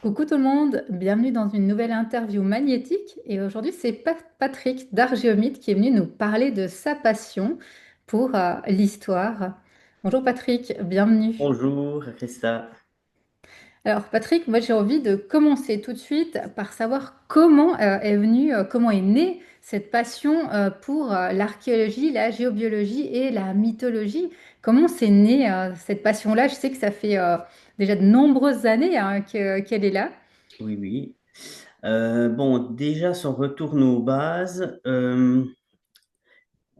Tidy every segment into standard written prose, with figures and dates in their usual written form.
Coucou tout le monde, bienvenue dans une nouvelle interview magnétique. Et aujourd'hui, c'est Patrick d'Argéomite qui est venu nous parler de sa passion pour l'histoire. Bonjour Patrick, bienvenue. Bonjour, Christa. Alors Patrick, moi j'ai envie de commencer tout de suite par savoir comment est née cette passion pour l'archéologie, la géobiologie et la mythologie. Comment c'est né cette passion-là? Je sais que ça fait déjà de nombreuses années qu'elle est là. Oui, oui. Bon, déjà, si on retourne aux bases, on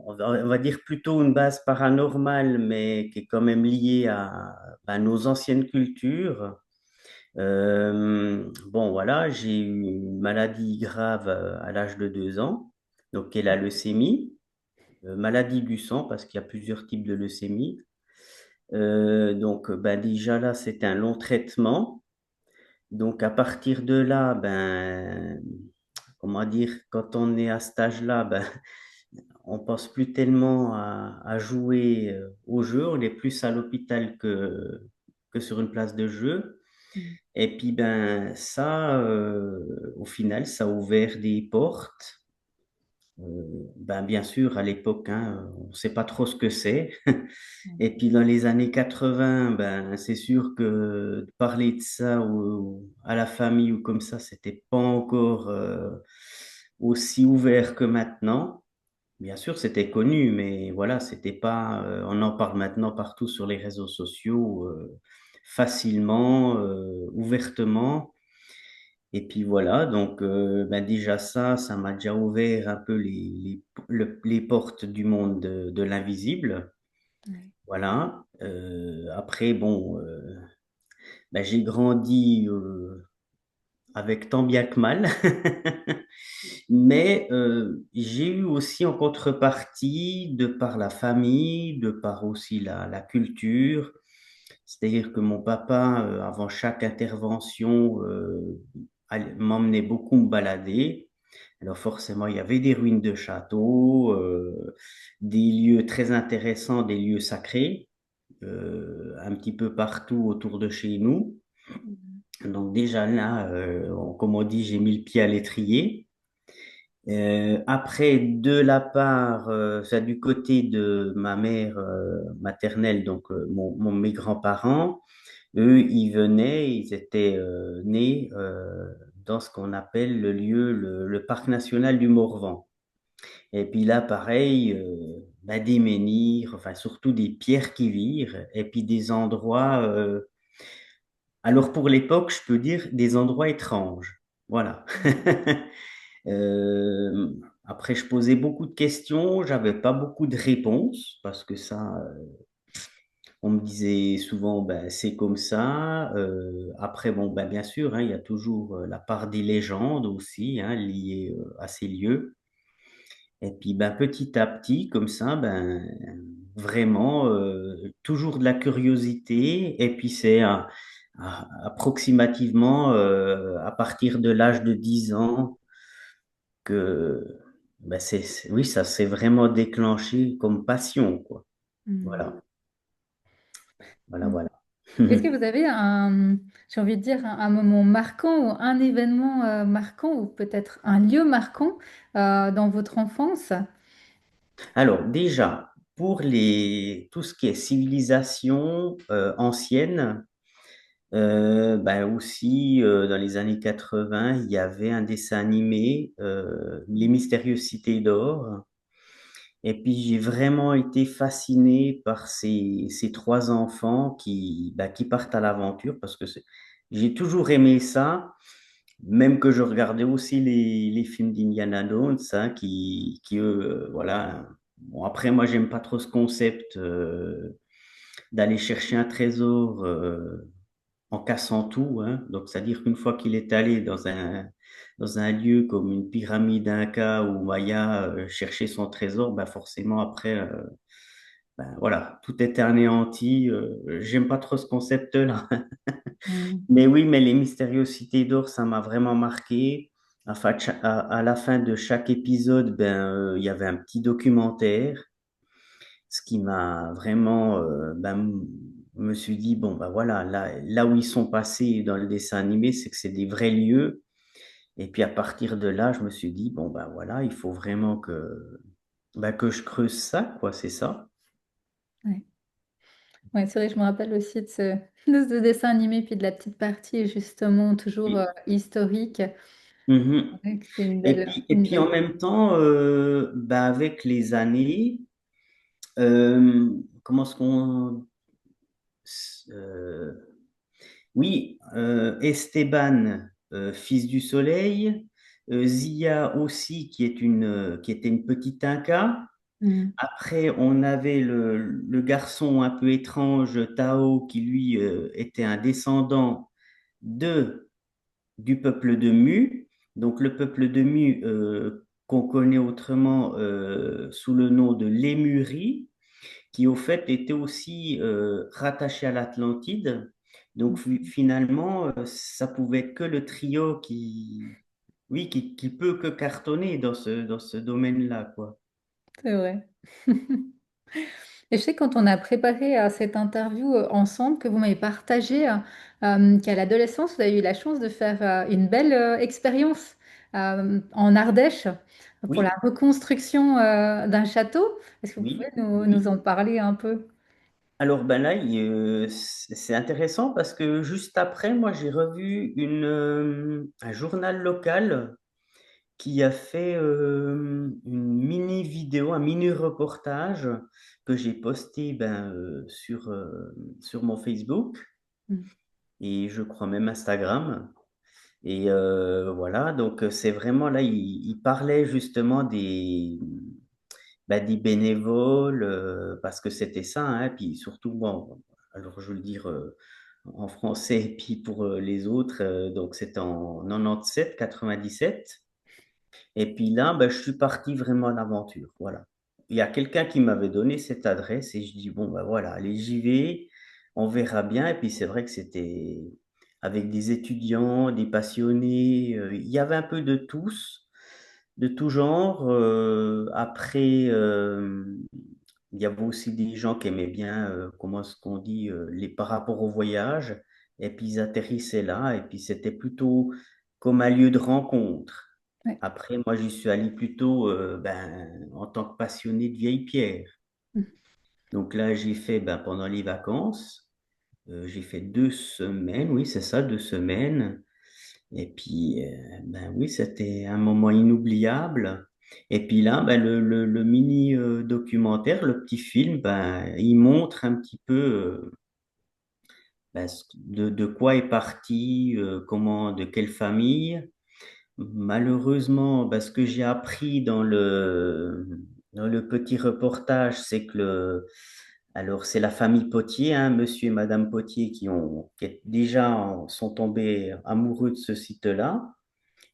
va dire plutôt une base paranormale, mais qui est quand même liée à nos anciennes cultures. Bon, voilà, j'ai eu une maladie grave à l'âge de 2 ans, donc qui est la leucémie, maladie du sang, parce qu'il y a plusieurs types de leucémie. Donc, déjà là, c'était un long traitement. Donc, à partir de là, comment dire, quand on est à cet âge-là, on pense plus tellement à jouer au jeu, on est plus à l'hôpital que sur une place de jeu. Et puis, ça, au final, ça a ouvert des portes. Bien sûr, à l'époque, hein, on ne sait pas trop ce que c'est. Et puis dans les années 80, c'est sûr que de parler de ça à la famille ou comme ça, c'était pas encore aussi ouvert que maintenant. Bien sûr, c'était connu, mais voilà, c'était pas. On en parle maintenant partout sur les réseaux sociaux, facilement, ouvertement. Et puis voilà, donc déjà ça m'a déjà ouvert un peu les portes du monde de l'invisible. Ouais. Voilà. Après, bon, j'ai grandi avec tant bien que mal, mais j'ai eu aussi en contrepartie, de par la famille, de par aussi la culture, c'est-à-dire que mon papa, avant chaque intervention, m'emmenait beaucoup me balader. Alors forcément, il y avait des ruines de châteaux, des lieux très intéressants, des lieux sacrés, un petit peu partout autour de chez nous. Donc déjà là, comme on dit, j'ai mis le pied à l'étrier. Après, de la part, ça du côté de ma mère maternelle, donc mes grands-parents, eux, ils venaient, ils étaient nés dans ce qu'on appelle le lieu, le parc national du Morvan. Et puis là, pareil, des menhirs, enfin surtout des pierres qui virent, et puis des endroits, alors pour l'époque, je peux dire des endroits étranges. Voilà. Après, je posais beaucoup de questions, j'avais pas beaucoup de réponses parce que ça, on me disait souvent, c'est comme ça. Après, bon, bien sûr, hein, il y a toujours la part des légendes aussi, hein, liées à ces lieux. Et puis, petit à petit, comme ça, vraiment, toujours de la curiosité. Et puis, c'est approximativement à partir de l'âge de 10 ans que, oui, ça s'est vraiment déclenché comme passion, quoi. Mm. Voilà, voilà, Mm. voilà. Est-ce que vous avez j'ai envie de dire, un moment marquant ou un événement marquant ou peut-être un lieu marquant dans votre enfance? Alors, déjà, pour tout ce qui est civilisation ancienne, aussi, dans les années 80, il y avait un dessin animé, Les Mystérieuses Cités d'Or. Et puis, j'ai vraiment été fasciné par ces trois enfants qui partent à l'aventure parce que j'ai toujours aimé ça, même que je regardais aussi les films d'Indiana Jones, hein, qui eux, voilà. Bon, après, moi, j'aime pas trop ce concept d'aller chercher un trésor en cassant tout, hein. Donc, c'est-à-dire qu'une fois qu'il est allé dans un lieu comme une pyramide Inca ou Maya chercher son trésor, forcément, après, voilà, tout est anéanti. J'aime pas trop ce concept-là. Mm. Mais oui, mais les mystérieuses cités d'or, ça m'a vraiment marqué. Enfin, à la fin de chaque épisode, il y avait un petit documentaire, ce qui m'a vraiment je me suis dit, bon, bah voilà, là où ils sont passés dans le dessin animé, c'est que c'est des vrais lieux. Et puis à partir de là, je me suis dit, bon, bah voilà, il faut vraiment que je creuse ça, quoi, c'est ça. Ouais. Ouais, c'est vrai, je me rappelle aussi de ce dessin animé, puis de la petite partie justement toujours Oui. historique. Mhm. Ouais, que c'est Et une puis en belle. même temps, bah, avec les années, comment est-ce qu'on... euh, oui, Esteban, fils du soleil, Zia aussi, qui était une petite Inca. Mm. Après, on avait le garçon un peu étrange, Tao, qui lui était un descendant de, du peuple de Mu. Donc le peuple de Mu, qu'on connaît autrement sous le nom de Lémurie, qui au fait était aussi rattaché à l'Atlantide. Donc finalement, ça pouvait être que le trio oui, qui peut que cartonner dans ce domaine-là, quoi. C'est vrai. Et je sais quand on a préparé cette interview ensemble que vous m'avez partagé qu'à l'adolescence, vous avez eu la chance de faire une belle expérience en Ardèche pour la Oui, reconstruction d'un château. Est-ce que vous pouvez oui, nous oui. en parler un peu? Alors ben là, c'est intéressant parce que juste après, moi, j'ai revu un journal local qui a fait une mini vidéo, un mini reportage que j'ai posté sur mon Facebook Mm. et je crois même Instagram. Et voilà, donc c'est vraiment là, il parlait justement des bénévoles, parce que c'était ça, hein, puis surtout, bon, alors je veux le dire en français, et puis pour les autres, donc c'était en 97, 97. Et puis là, ben, je suis parti vraiment à l'aventure. Voilà. Il y a quelqu'un qui m'avait donné cette adresse et je dis, bon, ben voilà, allez, j'y vais, on verra bien. Et puis c'est vrai que c'était avec des étudiants, des passionnés, il y avait un peu de tous, de tout genre. Après, il y avait aussi des gens qui aimaient bien, comment est-ce qu'on dit, par rapport au voyage. Et puis ils atterrissaient là et puis c'était plutôt comme un lieu de rencontre. Ouais. Après, moi, j'y suis allé plutôt en tant que passionné de vieilles pierres. Mm. Donc là, j'ai fait pendant les vacances, j'ai fait 2 semaines, oui, c'est ça, 2 semaines. Et puis, oui, c'était un moment inoubliable. Et puis là, le mini documentaire, le petit film, il montre un petit peu de quoi est parti, comment, de quelle famille. Malheureusement, ce que j'ai appris dans le petit reportage, c'est que alors c'est la famille Potier, hein, monsieur et madame Potier déjà sont tombés amoureux de ce site-là,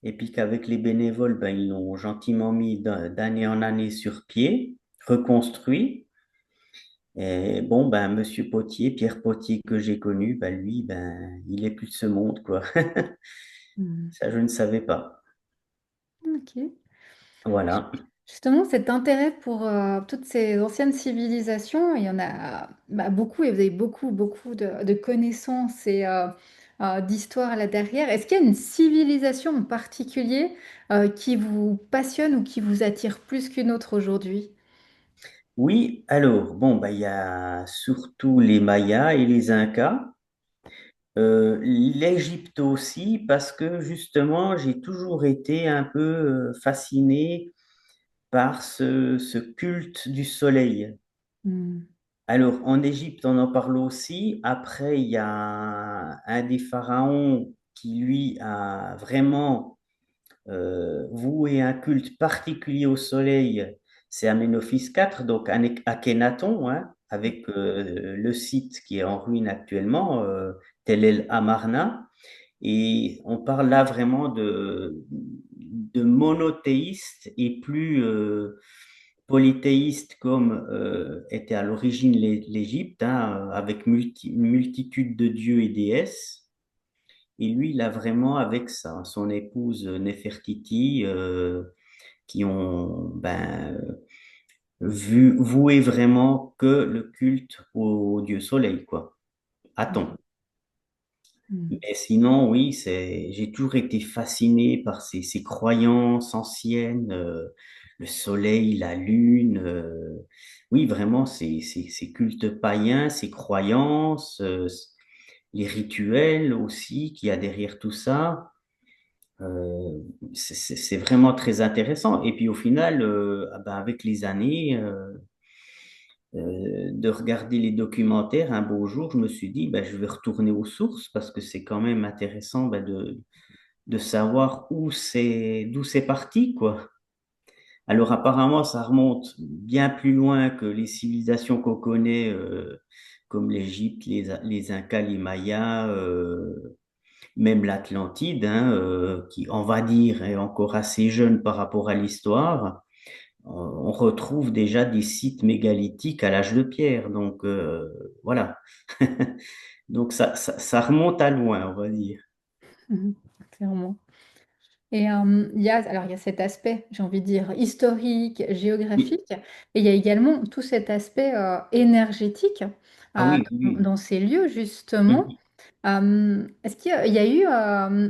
et puis qu'avec les bénévoles, ils l'ont gentiment mis d'année en année sur pied, reconstruit. Et bon, monsieur Potier, Pierre Potier que j'ai connu, lui, il est plus de ce monde, quoi. Mm. Ça, je ne savais pas. Ok. Voilà. Justement, cet intérêt pour toutes ces anciennes civilisations, il y en a beaucoup et vous avez beaucoup de connaissances et d'histoires là derrière. Est-ce qu'il y a une civilisation en particulier qui vous passionne ou qui vous attire plus qu'une autre aujourd'hui? Oui, alors, bon, il y a surtout les Mayas et les Incas. L'Égypte aussi, parce que justement, j'ai toujours été un peu fasciné par ce culte du soleil. Hmm. Alors, en Égypte, on en parle aussi. Après, il y a un des pharaons qui, lui, a vraiment voué un culte particulier au soleil. C'est Amenophis IV, donc Akhenaton, hein, avec le site qui est en ruine actuellement, Tel El Amarna. Et on parle là vraiment de monothéistes et plus polythéistes comme était à l'origine l'Égypte, hein, avec une multitude de dieux et déesses. Et lui, il a vraiment, avec son épouse Néfertiti, qui ont voué vraiment que le culte au dieu soleil, quoi. a-t-on. Mhm. Mais sinon, oui, j'ai toujours été fasciné par ces croyances anciennes, le soleil, la lune. Oui, vraiment, ces cultes païens, ces croyances, les rituels aussi qu'il y a derrière tout ça. Euh, c'est vraiment très intéressant. Et puis au final, ah ben, avec les années, de regarder les documentaires, un beau jour, je me suis dit, ben, je vais retourner aux sources parce que c'est quand même intéressant ben, de savoir d'où c'est parti, quoi. Alors apparemment, ça remonte bien plus loin que les civilisations qu'on connaît, comme l'Égypte, les Incas, les Mayas, même l'Atlantide, hein, qui, on va dire, est encore assez jeune par rapport à l'histoire. On retrouve déjà des sites mégalithiques à l'âge de pierre. Donc voilà. Donc ça remonte à loin, on va dire. Mhm. Clairement. Et il y a cet aspect, j'ai envie de dire, historique, Oui. géographique, et il y a également tout cet aspect énergétique Ah oui, oui. dans ces lieux, justement. Oui. Est-ce qu'il y a eu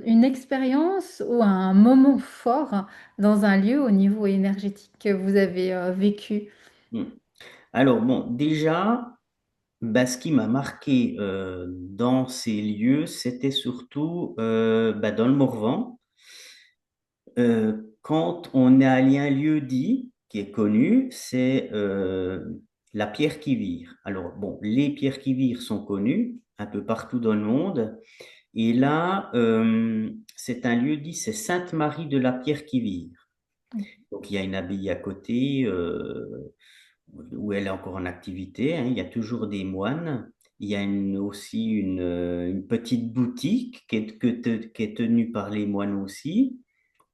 une expérience ou un moment fort dans un lieu au niveau énergétique que vous avez vécu? Mm. Alors bon, déjà, bah, ce qui m'a marqué dans ces lieux, c'était surtout bah, dans le Morvan. Quand on est allé à un lieu dit, qui est connu, c'est la pierre qui vire. Alors, bon, les pierres qui virent sont connues un peu partout dans le monde. Et là, c'est un lieu dit, c'est Sainte-Marie de la Pierre qui vire. Donc, il y a une abbaye à côté où elle est encore en activité, hein. Il y a toujours des moines. Il y a aussi une petite boutique qui est tenue par les moines aussi.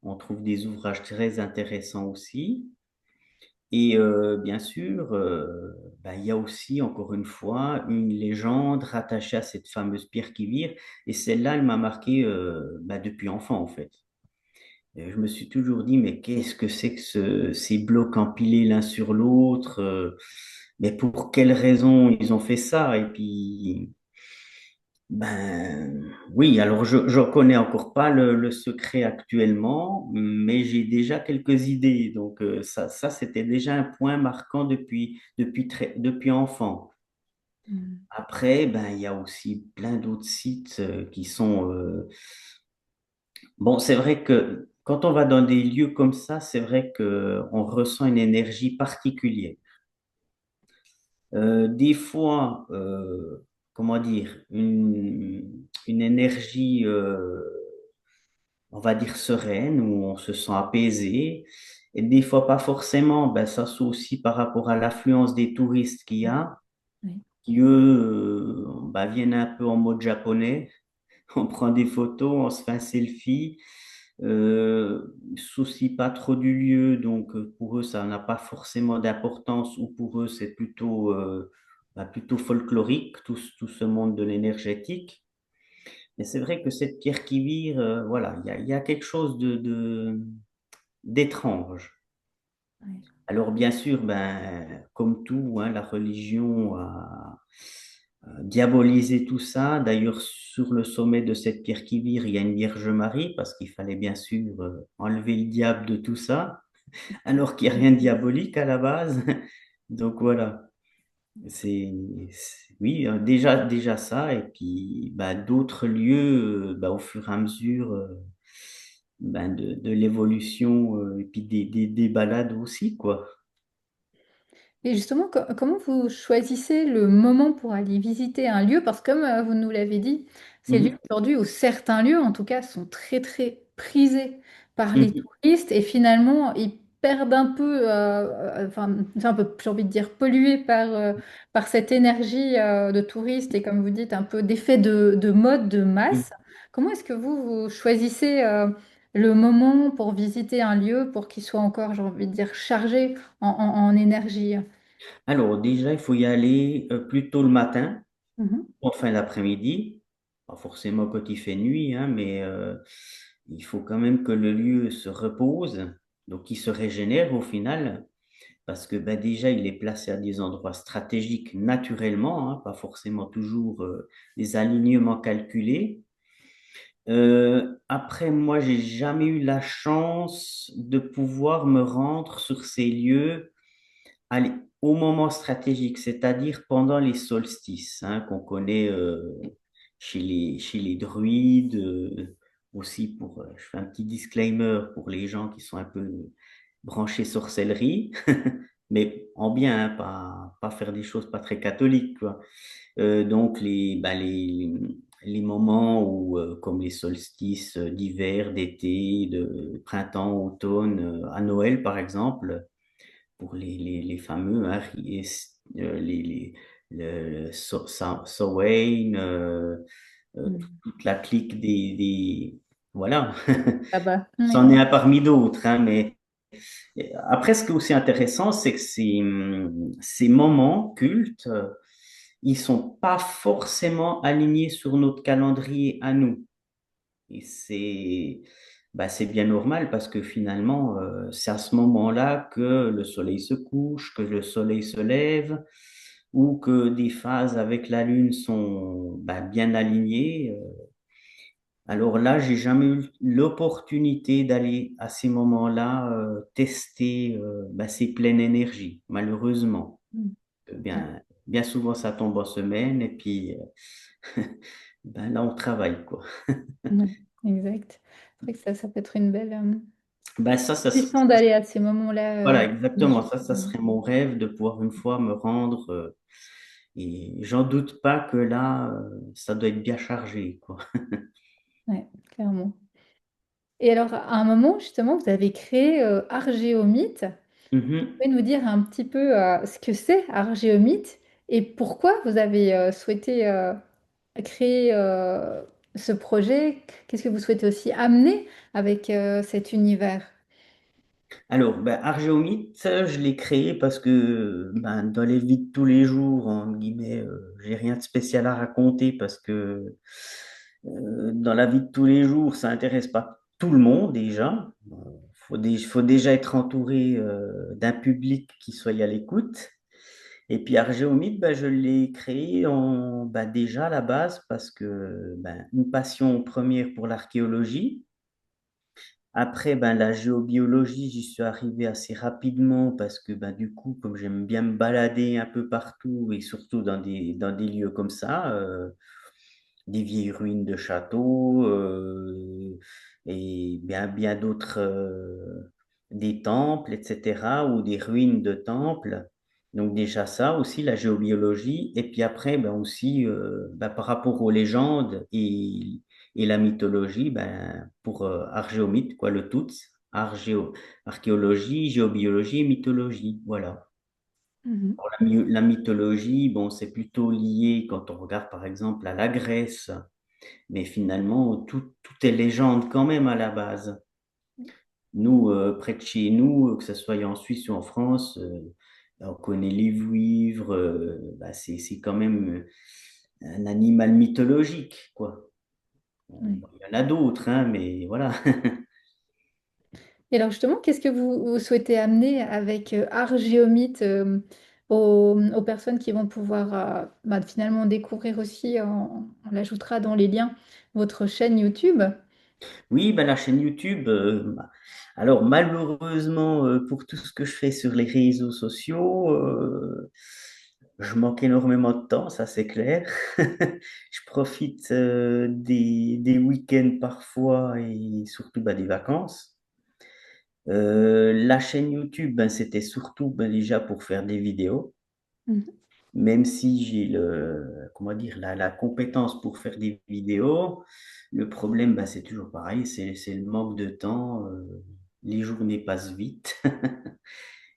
On trouve des ouvrages très intéressants aussi. Et bien sûr, ben, il y a aussi, encore une fois, une légende rattachée à cette fameuse pierre qui vire. Et celle-là, elle m'a marqué ben, depuis enfant, en fait. Et je me suis toujours dit, mais qu'est-ce que c'est que ces blocs empilés l'un sur l'autre? Mais pour quelles raisons ils ont fait ça? Et puis, ben oui, alors je ne connais encore pas le secret actuellement, mais j'ai déjà quelques idées. Donc ça c'était déjà un point marquant depuis enfant. Mm. Après, ben, il y a aussi plein d'autres sites qui sont... Bon, c'est vrai que quand on va dans des lieux comme ça, c'est vrai qu'on ressent une énergie particulière. Des fois, comment dire, une énergie, on va dire, sereine, où on se sent apaisé. Et des fois, pas forcément. Ben, ça, c'est aussi par rapport à l'affluence des touristes qu'il y a, Oui. qui, eux, ben, viennent un peu en mode japonais. On prend des photos, on se fait un selfie. Soucie pas trop du lieu, donc pour eux, ça n'a pas forcément d'importance, ou pour eux, c'est plutôt folklorique, tout ce monde de l'énergétique. Mais c'est vrai que cette pierre qui vire, voilà, il y a quelque chose d'étrange. Oui. Alors bien sûr, ben, comme tout, hein, la religion a diabolisé tout ça. D'ailleurs, sur le sommet de cette pierre qui vire, il y a une Vierge Marie, parce qu'il fallait bien sûr enlever le diable de tout ça, alors qu'il n'y a rien de diabolique à la base. Donc voilà, oui, déjà ça, et puis bah, d'autres lieux bah, au fur et à mesure bah, de l'évolution et puis des balades aussi, quoi. Et justement, comment vous choisissez le moment pour aller visiter un lieu? Parce que comme vous nous l'avez dit, c'est lieux Mhm, aujourd'hui où certains lieux, en tout cas, sont très très prisés par les mhm, touristes et finalement ils perdent un peu, enfin, c'est un peu, j'ai envie de dire, pollués par cette énergie de touristes et comme vous dites, un peu d'effet de mode, de mhm. masse. Comment est-ce que vous choisissez le moment pour visiter un lieu pour qu'il soit encore, j'ai envie de dire, chargé en énergie? Alors déjà, il faut y aller plus tôt le matin, Mhm. en fin d'après-midi, pas forcément quand il fait nuit, hein, mais il faut quand même que le lieu se repose, donc qu'il se régénère au final. parce que ben, déjà, il est placé à des endroits stratégiques naturellement, hein, pas forcément toujours des alignements calculés. Après, moi, j'ai jamais eu la chance de pouvoir me rendre sur ces lieux allez, au moment stratégique, c'est-à-dire pendant les solstices, hein, qu'on connaît chez les druides, aussi pour, je fais un petit disclaimer pour les gens qui sont un peu branchés sorcellerie, mais en bien, hein, pas faire des choses pas très catholiques, quoi. Donc les moments où, comme les solstices d'hiver, d'été, de printemps, automne, à Noël par exemple, pour les fameux, hein, Samhain, Mm. toute la clique voilà, Ah bah, c'en oui. est un parmi d'autres, hein, mais après, ce qui est aussi intéressant, c'est que ces moments cultes, ils sont pas forcément alignés sur notre calendrier à nous. Et c'est bien normal parce que finalement, c'est à ce moment-là que le soleil se couche, que le soleil se lève, ou que des phases avec la lune sont bien alignées. Alors là, j'ai jamais eu l'opportunité d'aller à ces moments-là tester ces pleines énergies, malheureusement. Mm. Ouais, Bien souvent, ça tombe en semaine et puis là, on travaille, quoi. ouais, exact. C'est vrai que ça peut être une belle Ça, puissant d'aller à ces moments-là voilà, du exactement. jour. Ça serait mon rêve de pouvoir une fois me rendre. Et j'en doute pas que là, ça doit être bien chargé, quoi. Ouais, clairement. Et alors, à un moment, justement, vous avez créé Argéomite. Vous Mhm. pouvez nous dire un petit peu ce que c'est Argéomite et pourquoi vous avez souhaité créer ce projet? Qu'est-ce que vous souhaitez aussi amener avec cet univers? Alors, Argéomite, je l'ai créé parce que dans les vies de tous les jours, en guillemets, j'ai rien de spécial à raconter parce que dans la vie de tous les jours, ça intéresse pas tout le monde déjà. Faut déjà être entouré d'un public qui soit à l'écoute. Et puis Argéomite, je l'ai créé déjà à la base parce que une passion première pour l'archéologie. Après, la géobiologie, j'y suis arrivé assez rapidement parce que du coup, comme j'aime bien me balader un peu partout et surtout dans des lieux comme ça, des vieilles ruines de châteaux et bien d'autres, des temples, etc., ou des ruines de temples. Donc déjà ça aussi, la géobiologie. Et puis après, aussi par rapport aux légendes et la mythologie, pour Argéomite, quoi, le tout, archéologie, géobiologie et mythologie. Voilà. Mhm. Pour la mythologie, bon, c'est plutôt lié quand on regarde par exemple à la Grèce, mais finalement, tout est légende quand même à la base. Nous, près de chez nous, que ce soit en Suisse ou en France, on connaît les vouivres, c'est quand même un animal mythologique, quoi. Ouais. Bon, il y en a d'autres, hein, mais voilà. Et alors justement, qu'est-ce que vous souhaitez amener avec Argéomite aux personnes qui vont pouvoir finalement découvrir aussi, on l'ajoutera dans les liens, votre chaîne YouTube? Oui, la chaîne YouTube, alors malheureusement, pour tout ce que je fais sur les réseaux sociaux, je manque énormément de temps, ça c'est clair. Je profite des week-ends parfois et surtout des vacances. La chaîne YouTube, c'était surtout déjà pour faire des vidéos, Mhm. même si j'ai comment dire, la compétence pour faire des vidéos. Le problème, c'est toujours pareil, c'est le manque de temps. Les journées passent vite.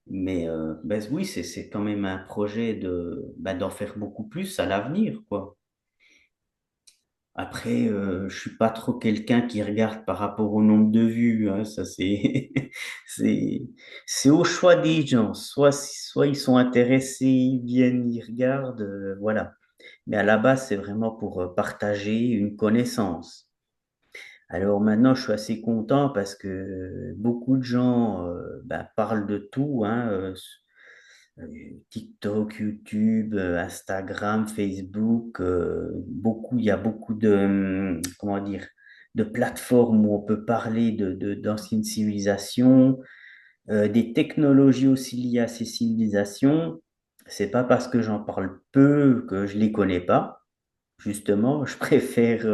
Mais oui, c'est quand même un projet d'en faire beaucoup plus à l'avenir, quoi. Après, je suis pas trop quelqu'un qui regarde par rapport au nombre de vues, hein, ça c'est c'est c'est au choix des gens. Soit ils sont intéressés, ils viennent, ils regardent, voilà. Mais à la base, c'est vraiment pour partager une connaissance. Alors maintenant, je suis assez content parce que beaucoup de gens parlent de tout, hein, TikTok, YouTube, Instagram, Facebook, beaucoup, il y a beaucoup de, comment dire, de plateformes où on peut parler d'anciennes civilisations, des technologies aussi liées à ces civilisations. C'est pas parce que j'en parle peu que je les connais pas. Justement, je préfère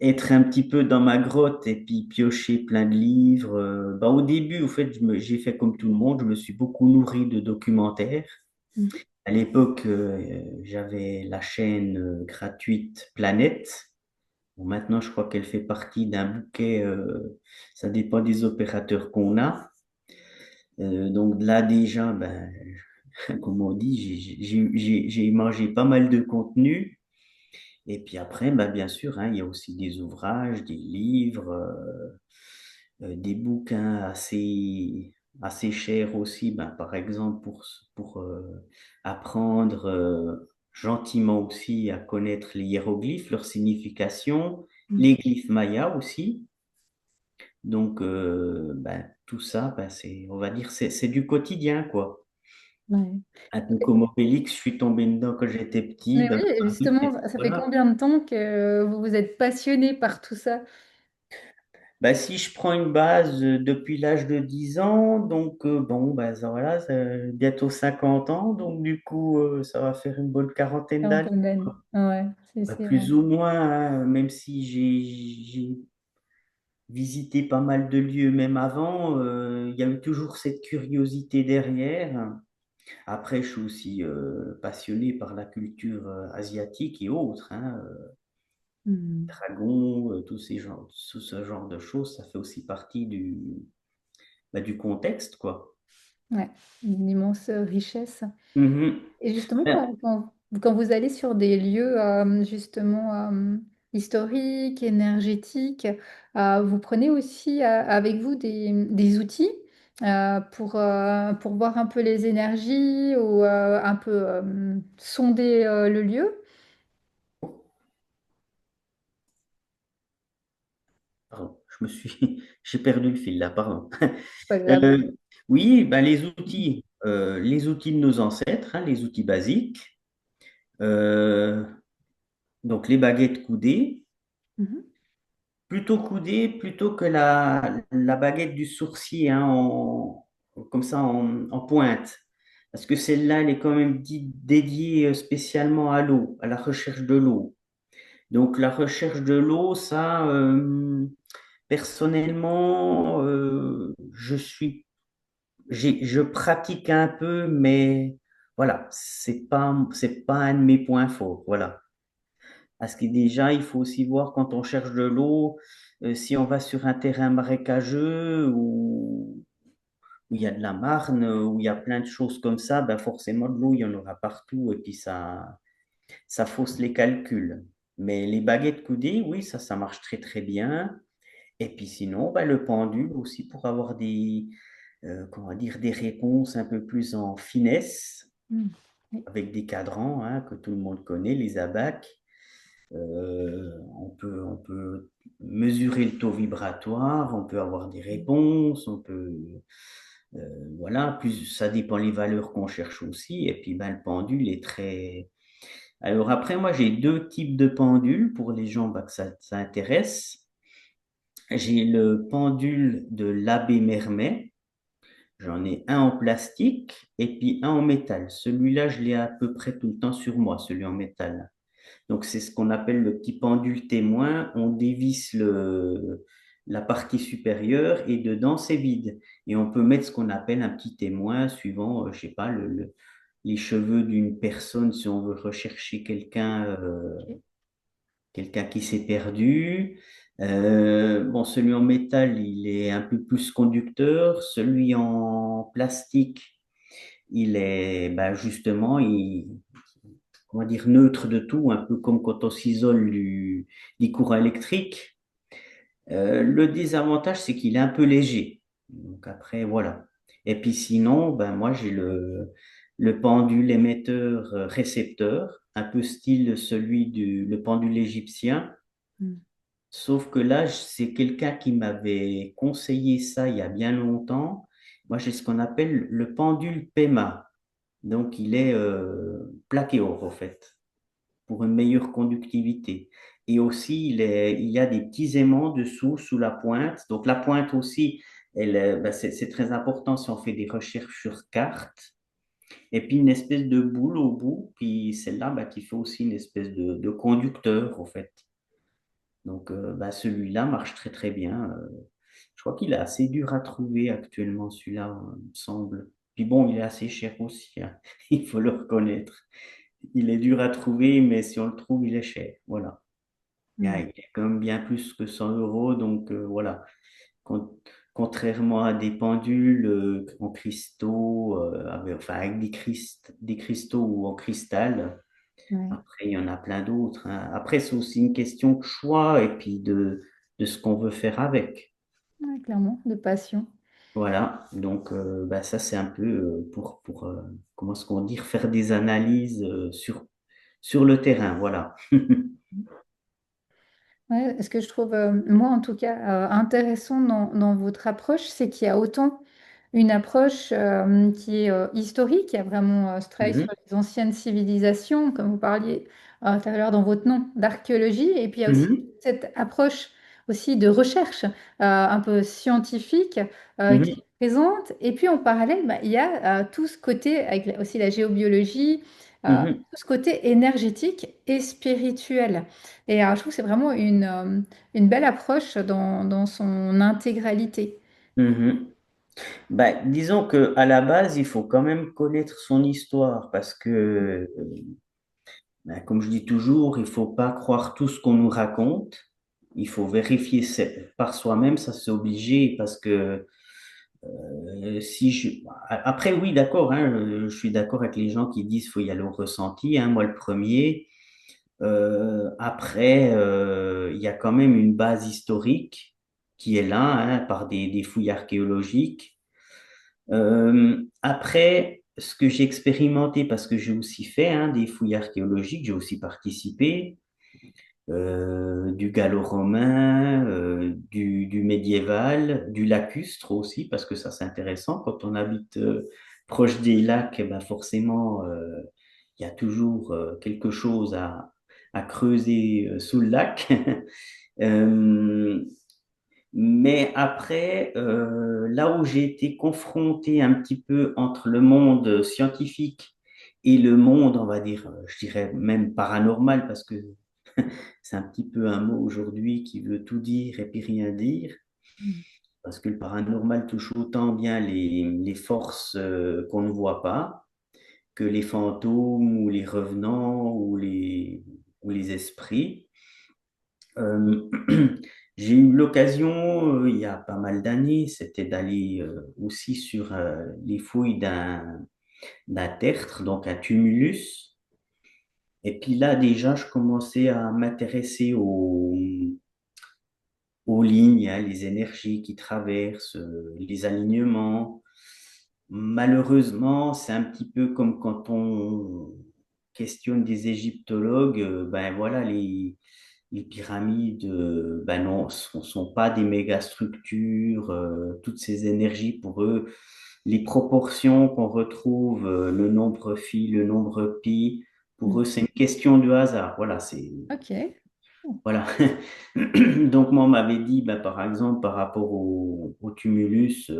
être un petit peu dans ma grotte et puis piocher plein de livres. Bah, au début, au fait, j'ai fait comme tout le monde, je me suis beaucoup nourri de documentaires. Mhm. À l'époque, j'avais la chaîne gratuite Planète. Bon, maintenant, je crois qu'elle fait partie d'un bouquet, ça dépend des opérateurs qu'on a. Donc là, déjà, ben, comme on dit, j'ai mangé pas mal de contenu. Et puis après, bah, bien sûr, hein, il y a aussi des ouvrages, des livres, des bouquins assez chers aussi. Ben, par exemple, pour apprendre gentiment aussi à connaître les hiéroglyphes, leur signification, Mhm. les glyphes mayas aussi. Donc, ben, tout ça, ben, on va dire, c'est du quotidien, quoi. Ouais. Un peu comme Obélix, je suis tombé dedans quand j'étais petit. Mais Ben, oui, justement, ça fait voilà. combien de temps que vous vous êtes passionné par tout ça? Bah, si je prends une base depuis l'âge de 10 ans, donc bon, bah, ça, voilà, bientôt 50 ans, donc du coup, ça va faire une bonne quarantaine d'années, Quarantaine d'années. Ouais, bah, c'est plus ou moins, hein, même si j'ai visité pas mal de lieux même avant, il y a eu toujours cette curiosité derrière. Après, je suis aussi passionné par la culture asiatique et autres, hein, Mhm. dragons, tout ce genre de choses, ça fait aussi partie du contexte, quoi. Ouais, une immense richesse. Mhm. Et justement, Ben, quand vous allez sur des lieux justement historiques, énergétiques, vous prenez aussi avec vous des outils pour voir un peu les énergies ou un peu sonder le lieu. pardon, j'ai perdu le fil là, pardon. C'est pas grave. Oui, ben, les outils de nos ancêtres, hein, les outils basiques, euh, donc les baguettes coudées, Mhm. plutôt coudées plutôt que la baguette du sourcier, hein, comme ça en pointe. Parce que celle-là, elle est quand même dédiée spécialement à l'eau, à la recherche de l'eau. Donc la recherche de l'eau, ça, personnellement, je pratique un peu, mais voilà, c'est pas un de mes points forts. Voilà. Parce que déjà, il faut aussi voir quand on cherche de l'eau, si on va sur un terrain marécageux où il y a de la marne, où il y a plein de choses comme ça, ben forcément de l'eau, il y en aura partout et puis ça fausse les calculs. Mais les baguettes coudées, oui, ça marche très très bien. Et puis sinon, ben, le pendule aussi pour avoir comment dire, des réponses un peu plus en finesse, Mhm. Oui. avec des cadrans hein, que tout le monde connaît, les abaques. On peut mesurer le taux vibratoire, on peut avoir des réponses, voilà, plus ça dépend les valeurs qu'on cherche aussi. Et puis ben, le pendule est très. Alors après, moi j'ai deux types de pendules pour les gens ben, que ça intéresse. J'ai le pendule de l'abbé Mermet. J'en ai un en plastique et puis un en métal. Celui-là, je l'ai à peu près tout le temps sur moi, celui en métal. Donc, c'est ce qu'on appelle le petit pendule témoin. On dévisse la partie supérieure et dedans, c'est vide. Et on peut mettre ce qu'on appelle un petit témoin suivant, je sais pas, les cheveux d'une personne, si on veut rechercher Ok. quelqu'un qui s'est perdu. Bon, celui en métal, il est un peu plus conducteur. Celui en plastique, il est ben, justement, comment dire, neutre de tout, un peu comme quand on s'isole du courant électrique. Le désavantage, c'est qu'il est un peu léger. Donc après, voilà. Et puis sinon, ben moi, j'ai le pendule émetteur récepteur, un peu style celui le pendule égyptien. Mhm. Sauf que là, c'est quelqu'un qui m'avait conseillé ça il y a bien longtemps. moi, j'ai ce qu'on appelle le pendule PEMA. Donc, il est plaqué or, en fait, pour une meilleure conductivité. Et aussi, il y a des petits aimants dessous, sous la pointe. Donc, la pointe aussi, c'est très important si on fait des recherches sur carte. Et puis, une espèce de boule au bout. Puis, celle-là, qui fait aussi une espèce de conducteur, en fait. Donc, celui-là marche très, très bien. Je crois qu'il est assez dur à trouver actuellement, celui-là, il me semble. Puis bon, il est assez cher aussi, hein. Il faut le reconnaître. Il est dur à trouver, mais si on le trouve, il est cher. Voilà. Hmm. Il est quand même bien plus que 100 euros. Donc voilà. Con- Contrairement à des pendules en cristaux, enfin avec des cristaux ou en cristal, Ouais. après, il y en a plein d'autres, hein. Après, c'est aussi une question de choix et puis de ce qu'on veut faire avec. Ouais, clairement, de passion. Voilà, donc ça c'est un peu pour comment est-ce qu'on dit, faire des analyses sur le terrain, voilà. Ouais, ce que je trouve, moi en tout cas, intéressant dans votre approche, c'est qu'il y a autant une approche qui est historique, qui a vraiment ce travail sur Mhm, les anciennes civilisations, comme vous parliez tout à l'heure dans votre nom, d'archéologie, et puis il y a aussi mhm, cette approche aussi de recherche un peu scientifique qui mhm, est présente. Et puis en parallèle, il y a tout ce côté, avec aussi la géobiologie, mhm, tout ce côté énergétique et spirituel. Et je trouve que c'est vraiment une belle approche dans son intégralité. mhm. Disons que à la base, il faut quand même connaître son histoire parce que, comme je dis toujours, il faut pas croire tout ce qu'on nous raconte. Il faut vérifier par soi-même, ça c'est obligé parce que si je... Après, oui, d'accord, hein, je suis d'accord avec les gens qui disent qu'il faut y aller au ressenti, hein, moi le premier. Après, il y a quand même une base historique qui est là, hein, par des fouilles archéologiques. Après, ce que j'ai expérimenté, parce que j'ai aussi fait hein, des fouilles archéologiques, j'ai aussi participé, du gallo-romain, du médiéval, du lacustre aussi, parce que ça c'est intéressant. Quand on habite proche des lacs, eh ben forcément, il y a toujours quelque chose à creuser sous le lac. Euh, mais après, là où j'ai été confronté un petit peu entre le monde scientifique et le monde, on va dire, je dirais même paranormal, parce que c'est un petit peu un mot aujourd'hui qui veut tout dire et puis rien dire, parce que le paranormal touche autant bien les forces qu'on ne voit pas que les fantômes ou les revenants ou les esprits. Euh, j'ai eu l'occasion, il y a pas mal d'années, c'était d'aller aussi sur les fouilles d'un tertre, donc un tumulus. Et puis là, déjà, je commençais à m'intéresser aux lignes, hein, les énergies qui traversent, les alignements. Malheureusement, c'est un petit peu comme quand on questionne des égyptologues, ben voilà, les pyramides, ben non, sont pas des mégastructures, toutes ces énergies pour eux, les proportions qu'on retrouve, le nombre phi, le nombre pi, pour eux, c'est une question de hasard. Voilà, c'est Ok. voilà. Donc, moi, on m'avait dit, par exemple, par rapport au tumulus,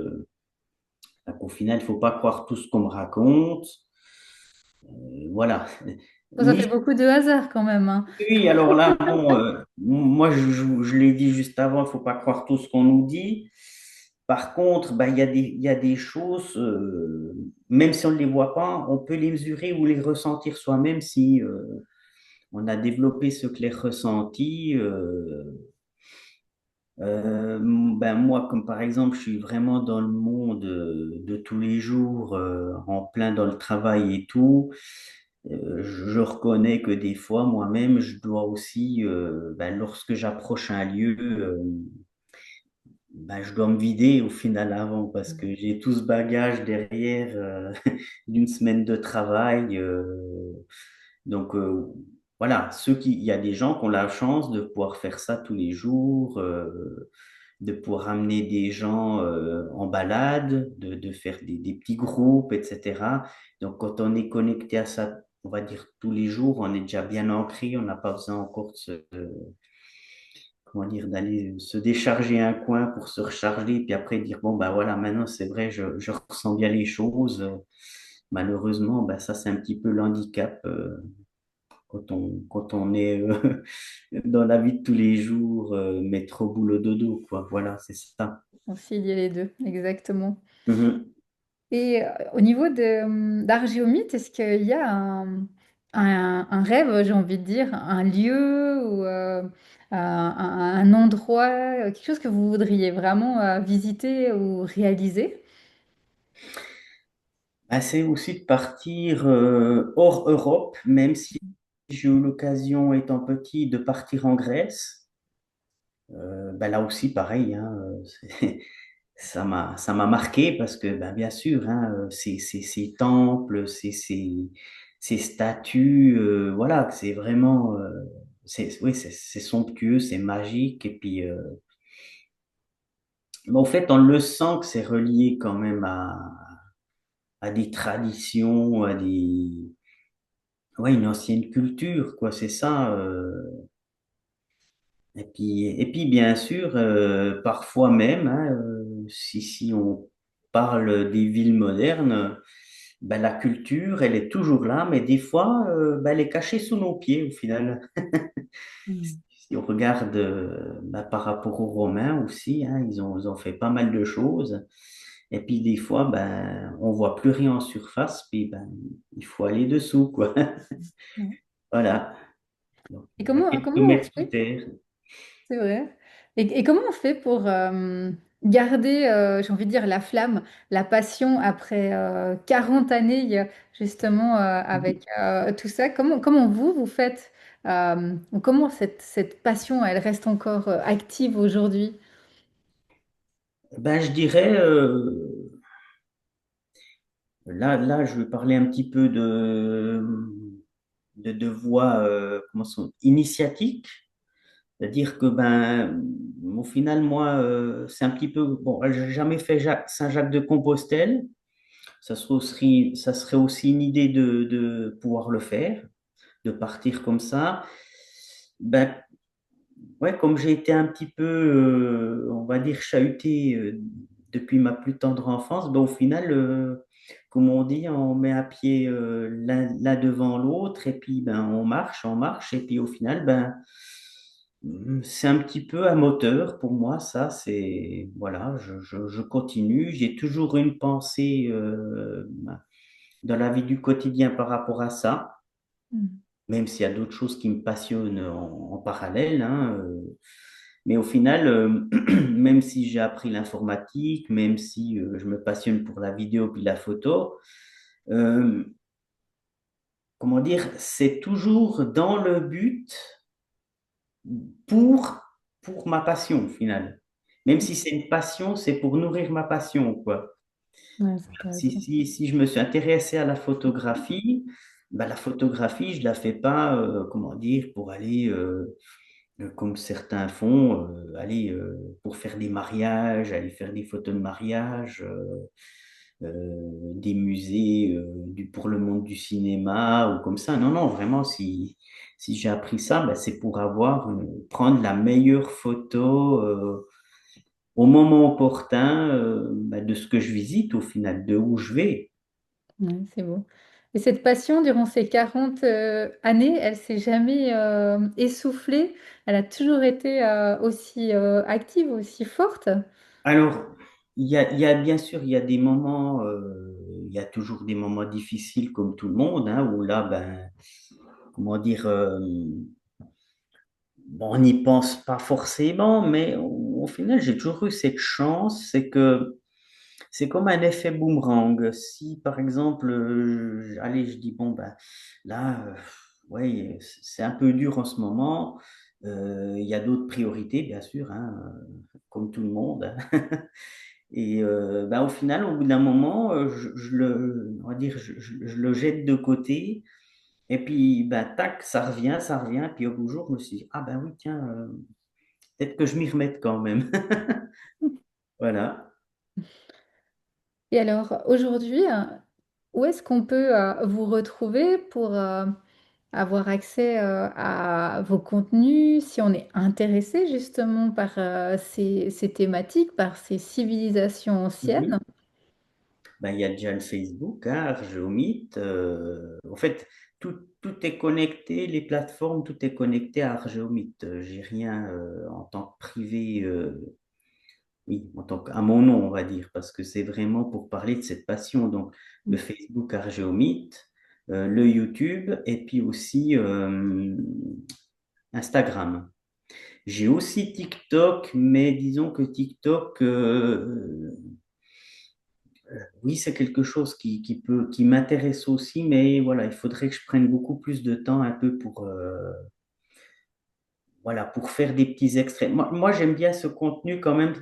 qu'au final, il faut pas croire tout ce qu'on me raconte. Voilà. Bon, ça Ni fait beaucoup de hasard quand même, hein. oui, alors là, bon, moi, je l'ai dit juste avant, il faut pas croire tout ce qu'on nous dit. Par contre, il y a des choses, même si on ne les voit pas, on peut les mesurer ou les ressentir soi-même si on a développé ce clair ressenti. Moi, comme par exemple, je suis vraiment dans le monde de tous les jours, en plein dans le travail et tout. Je reconnais que des fois, moi-même, je dois aussi, lorsque j'approche un lieu, je dois me vider au final avant parce que j'ai tout ce bagage derrière d'une semaine de travail. Donc, voilà, il y a des gens qui ont la chance de pouvoir faire ça tous les jours. de pouvoir amener des gens en balade, de faire des petits groupes, etc. Donc, quand on est connecté à ça, on va dire tous les jours, on est déjà bien ancré, on n'a pas besoin encore de comment dire, d'aller se décharger un coin pour se recharger, puis après dire, bon, ben voilà, maintenant c'est vrai, je ressens bien les choses. Malheureusement, ben, ça c'est un petit peu l'handicap quand on est dans la vie de tous les jours, mettre au boulot dodo, quoi. Voilà, c'est ça. Concilier les deux, exactement. Mhm. Et au niveau d'Argéomite, est-ce qu'il y a un rêve, j'ai envie de dire, un lieu ou un endroit, quelque chose que vous voudriez vraiment visiter ou réaliser? Ben, c'est aussi de partir hors Europe, même si j'ai eu l'occasion, étant petit, de partir en Grèce. Ben là aussi, pareil, hein, ça m'a marqué parce que, ben, bien sûr, hein, ces temples, ces statues, voilà, c'est vraiment, oui, c'est somptueux, c'est magique. Et puis, mais au fait, on le sent que c'est relié quand même à des traditions, ouais, une ancienne culture, quoi, c'est ça. Et puis, bien sûr, parfois même, hein, si on parle des villes modernes, ben, la culture, elle est toujours là, mais des fois, ben, elle est cachée sous nos pieds au final. Mm. Si on regarde ben, par rapport aux Romains aussi, hein, ils ont fait pas mal de choses. Et puis des fois, ben, on voit plus rien en surface, puis ben, il faut aller dessous, quoi. Ouais. Voilà. Donc, Et il y a comment quelques on mètres sous fait? terre. C'est vrai. Et comment on fait pour garder, j'ai envie de dire, la flamme, la passion après 40 années, justement, avec tout ça? Comment vous faites? Ou comment cette passion, elle reste encore active aujourd'hui? Ben, je dirais, là, je vais parler un petit peu de voie initiatique. C'est-à-dire que, ben, au final, moi, c'est un petit peu, bon, j'ai jamais fait Saint-Jacques-de-Compostelle. Ça serait aussi une idée de pouvoir le faire, de partir comme ça. Ben, ouais, comme j'ai été un petit peu, on va dire, chahuté depuis ma plus tendre enfance, ben, au final, comme on dit, on met à pied l'un devant l'autre et puis ben, on marche, et puis au final, ben, c'est un petit peu un moteur pour moi, ça, c'est, voilà, je continue. J'ai toujours une pensée dans la vie du quotidien par rapport à ça, Mm. même s'il y a d'autres choses qui me passionnent en parallèle, hein, mais au final, même si j'ai appris l'informatique, même si je me passionne pour la vidéo puis la photo, euh, comment dire, c'est toujours dans le but pour, pour ma passion, au final. Même si c'est une passion, c'est pour nourrir ma passion, quoi. Ouais, c'est intéressant. Si je me suis intéressé à la photographie, je la fais pas, comment dire, pour aller, comme certains font, aller pour faire des mariages, aller faire des photos de mariage, des musées pour le monde du cinéma ou comme ça. Non, non, vraiment, si j'ai appris ça, ben, c'est pour prendre la meilleure photo au moment opportun ben, de ce que je visite au final, de où je vais. Ouais, c'est beau. Et cette passion, durant ces 40 années, elle s'est jamais essoufflée. Elle a toujours été aussi active, aussi forte. Alors, il y a bien sûr, il y a des moments, il y a toujours des moments difficiles comme tout le monde, hein, où là, ben, comment dire, bon, on n'y pense pas forcément, mais au final, j'ai toujours eu cette chance, c'est que c'est comme un effet boomerang. Si, par exemple, allez, je dis, bon, ben, là, ouais, c'est un peu dur en ce moment, il y a d'autres priorités, bien sûr, hein, comme tout le monde. Et ben, au final, au bout d'un moment, on va dire, je le jette de côté. Et puis, ben, tac, ça revient. Puis au bout du jour, je me suis dit, ah ben oui, tiens, peut-être que je m'y remette quand même. Voilà. Et alors, aujourd'hui, où est-ce qu'on peut vous retrouver pour avoir accès à vos contenus, si on est intéressé justement par ces thématiques, par ces civilisations anciennes? Mhm. Ben, il y a déjà le Facebook, hein, Argeomite. En fait, tout est connecté, les plateformes, tout est connecté à Argeomite. J'ai rien en tant que privé, oui, à mon nom, on va dire, parce que c'est vraiment pour parler de cette passion. Donc, le Facebook Argeomite, le YouTube et puis aussi Instagram. J'ai aussi TikTok, mais disons que TikTok, oui, c'est quelque chose qui m'intéresse aussi, mais voilà, il faudrait que je prenne beaucoup plus de temps un peu pour, voilà, pour faire des petits extraits. Moi, j'aime bien ce contenu quand même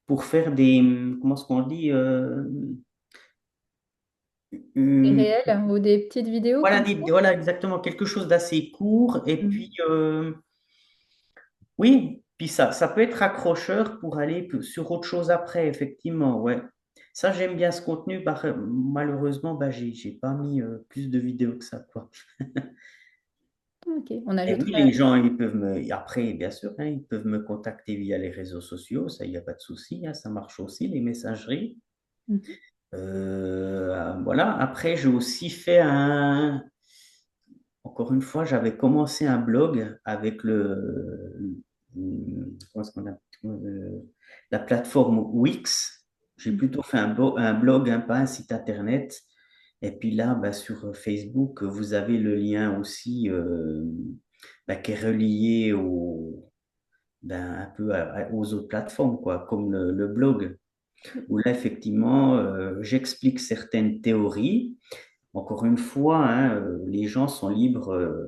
pour faire des, comment est-ce qu'on dit, Des hum, réels ou des petites vidéos voilà, comme ça? voilà exactement quelque chose d'assez court. Et Mm. puis, oui, puis ça peut être accrocheur pour aller sur autre chose après, effectivement, ouais. Ça, j'aime bien ce contenu. Malheureusement, bah, j'ai pas mis plus de vidéos que ça, quoi. Ok, on Et oui, ajoutera. les gens, ils peuvent après, bien sûr, hein, ils peuvent me contacter via les réseaux sociaux, ça, il n'y a pas de souci, hein, ça marche aussi, les messageries. Mhm. Voilà. Après, j'ai aussi fait encore une fois, j'avais commencé un blog avec comment est-ce qu'on a, la plateforme Wix. J'ai plutôt fait un blog, hein, pas un site internet. Et puis là, bah, sur Facebook, vous avez le lien aussi bah, qui est relié ben, un peu aux autres plateformes, quoi, comme le blog, où là, effectivement, j'explique certaines théories. Encore une fois, hein, les gens sont libres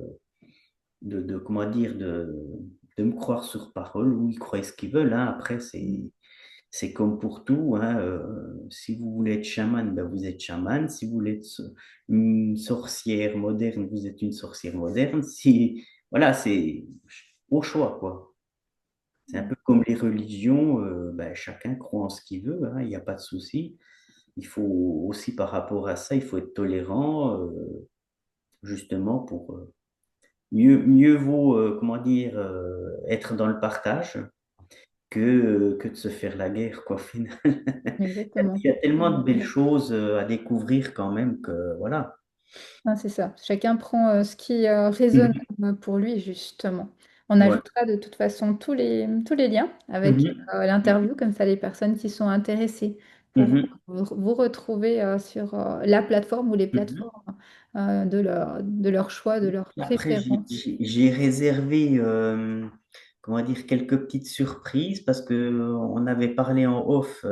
comment dire, de me croire sur parole ou ils croient ce qu'ils veulent, hein. Après, c'est comme pour tout, hein, si vous voulez être chaman, ben vous êtes chaman. Si vous voulez être une sorcière moderne, vous êtes une sorcière moderne. Si, voilà, c'est au choix, quoi. C'est un peu comme les religions, ben, chacun croit en ce qu'il veut, hein, il n'y a pas de souci. Il faut aussi, par rapport à ça, il faut être tolérant, justement, pour mieux vaut, comment dire, être dans le partage que de se faire la guerre, quoi, au final. Exactement. Il y a tellement de belles choses à découvrir quand même que, voilà. Ah, c'est ça. Chacun prend ce qui résonne Mhm. pour lui, justement. On Ouais. ajoutera de toute façon tous les liens avec Mhm. l'interview, comme ça les personnes qui sont intéressées pourront Mhm. vous retrouver sur la plateforme ou les Mhm. plateformes de leur choix, de leur Après, préférence. j'ai réservé, comment dire, quelques petites surprises parce que on avait parlé en off,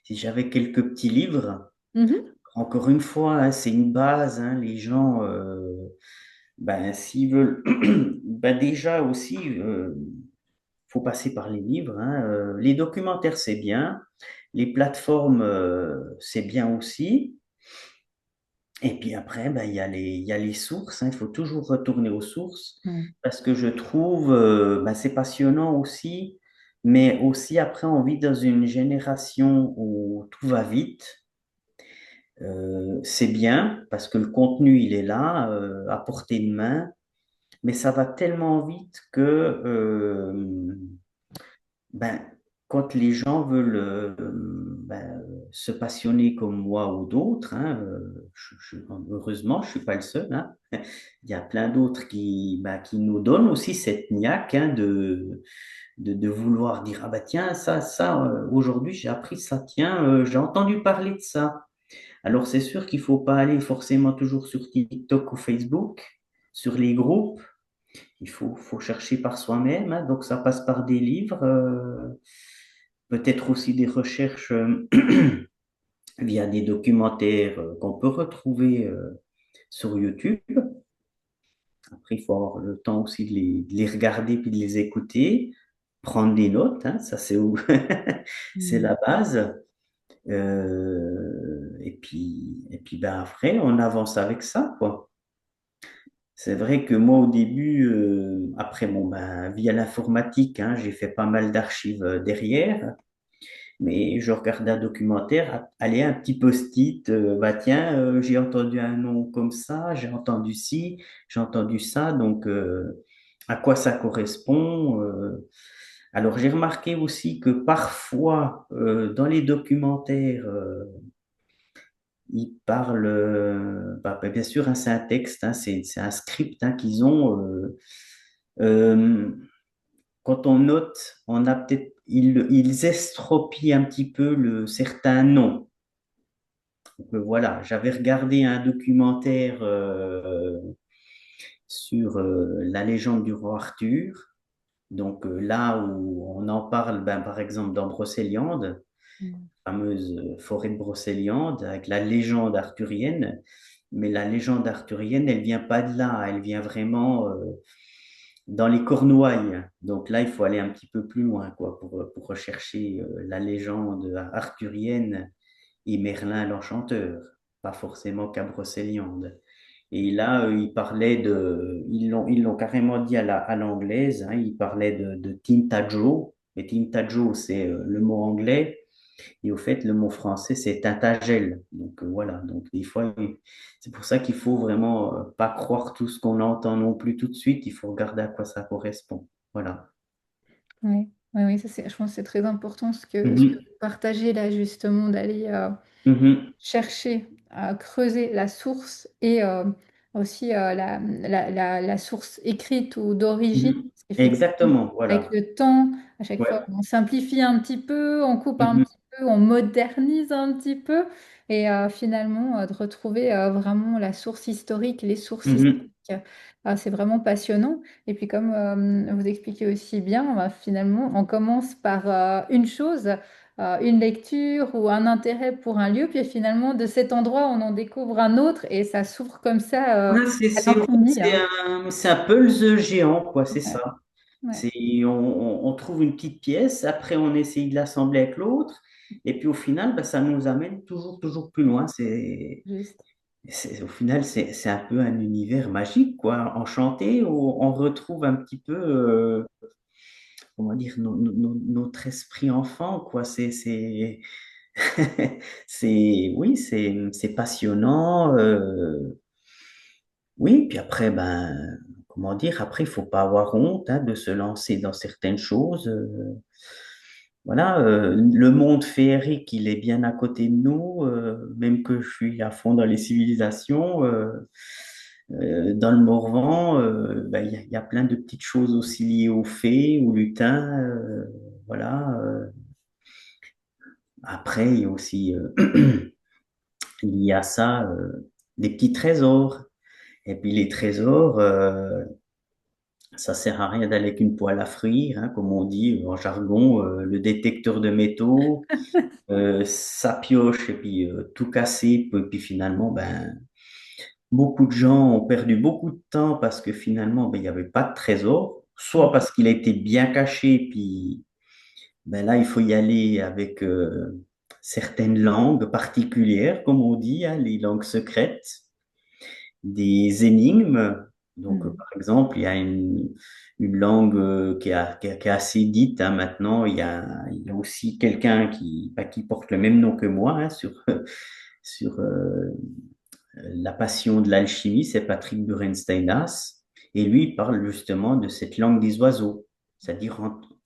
si j'avais quelques petits livres. Mhm. Encore une fois, hein, c'est une base, hein, les gens, ben, s'ils veulent, ben, déjà aussi, faut passer par les livres, hein. Les documentaires, c'est bien. Les plateformes, c'est bien aussi. Et puis après, ben, il y a les sources, hein. Il faut toujours retourner aux sources Mm. parce que je trouve, ben, c'est passionnant aussi. Mais aussi, après, on vit dans une génération où tout va vite. C'est bien parce que le contenu, il est là, à portée de main, mais ça va tellement vite que ben, quand les gens veulent ben, se passionner comme moi ou d'autres, hein, heureusement, je ne suis pas le seul, hein. Il y a plein d'autres qui nous donnent aussi cette niaque, hein, de vouloir dire, ah bah tiens, ça, aujourd'hui j'ai appris ça, tiens, j'ai entendu parler de ça. Alors, c'est sûr qu'il ne faut pas aller forcément toujours sur TikTok ou Facebook, sur les groupes. Faut chercher par soi-même, hein. Donc, ça passe par des livres, peut-être aussi des recherches via des documentaires qu'on peut retrouver sur YouTube. Après, il faut avoir le temps aussi de les regarder puis de les écouter, prendre des notes, hein. Ça, c'est où c'est Mm. la base. Et puis ben après, on avance avec ça, quoi. c'est vrai que moi, au début, après, bon, ben, via l'informatique, hein, j'ai fait pas mal d'archives derrière. Mais je regardais un documentaire, allez, un petit post-it, bah tiens, j'ai entendu un nom comme ça, j'ai entendu ci, j'ai entendu ça, donc à quoi ça correspond? Alors j'ai remarqué aussi que parfois dans les documentaires, ils parlent, bien sûr, hein, c'est un texte, hein, c'est un script hein, qu'ils ont. Euh, Quand on note, on a peut-être, ils estropient un petit peu certains noms. Donc, voilà, j'avais regardé un documentaire sur la légende du roi Arthur. Donc là où on en parle, ben, par exemple dans Brocéliande, Mm. fameuse forêt de Brocéliande, avec la légende arthurienne. Mais la légende arthurienne, elle vient pas de là, elle vient vraiment dans les Cornouailles. Donc là, il faut aller un petit peu plus loin, quoi, pour rechercher la légende arthurienne et Merlin l'Enchanteur, pas forcément qu'à Brocéliande. Et là, ils parlaient ils l'ont carrément dit à l'anglaise, hein, ils parlaient de Tintagel. Et Tintagel, c'est le mot anglais. Et au fait, le mot français, c'est Tintagel. Donc voilà. Donc des fois, c'est pour ça qu'il faut vraiment pas croire tout ce qu'on entend non plus tout de suite. Il faut regarder à quoi ça correspond. Voilà. Oui, oui, oui, ça c'est, je pense que c'est très important ce que Mhm. vous partagez là, justement, d'aller Mhm. chercher à creuser la source et aussi la source écrite ou d'origine. Mhm. Parce qu'effectivement, Exactement. avec Voilà. le temps, à chaque fois, Ouais. on simplifie un petit peu, on coupe un Mhm. petit peu, on modernise un petit peu. Et finalement, de retrouver vraiment la source historique, les sources historiques, Mhm. c'est vraiment passionnant. Et puis, comme vous expliquez aussi bien, finalement, on commence par une chose, une lecture ou un intérêt pour un lieu, puis finalement, de cet endroit, on en découvre un autre et ça s'ouvre comme ça Ouais, à l'infini, hein. c'est un puzzle géant, quoi, c'est Ouais, ça. ouais, On trouve une petite pièce, après on essaye de l'assembler avec l'autre, et puis au final, ben, ça nous amène toujours plus loin. juste. Au final, c'est un peu un univers magique, quoi, enchanté, où on retrouve un petit peu, comment dire, notre esprit enfant, quoi. Oui, c'est passionnant. Oui, puis après, ben, comment dire, après, il faut pas avoir honte hein, de se lancer dans certaines choses. Voilà, le monde féerique, il est bien à côté de nous, même que je suis à fond dans les civilisations. Dans le Morvan, ben, il y a plein de petites choses aussi liées aux fées, aux lutins. Voilà. Après, il y a aussi, il y a ça, des petits trésors. Et puis les trésors, ça sert à rien d'aller avec une poêle à frire, hein, comme on dit en jargon, le détecteur de métaux, ça pioche et puis tout casser. Puis finalement, ben, beaucoup de gens ont perdu beaucoup de temps parce que finalement, ben, il n'y avait pas de trésor, soit parce qu'il a été bien caché, puis ben là, il faut y aller avec certaines langues particulières, comme on dit, hein, les langues secrètes des énigmes. Donc, Mm. par exemple, il y a une langue qui est assez dite hein, maintenant. Il y a aussi quelqu'un qui porte le même nom que moi hein, sur la passion de l'alchimie, c'est Patrick Burensteinas. Et lui, il parle justement de cette langue des oiseaux, c'est-à-dire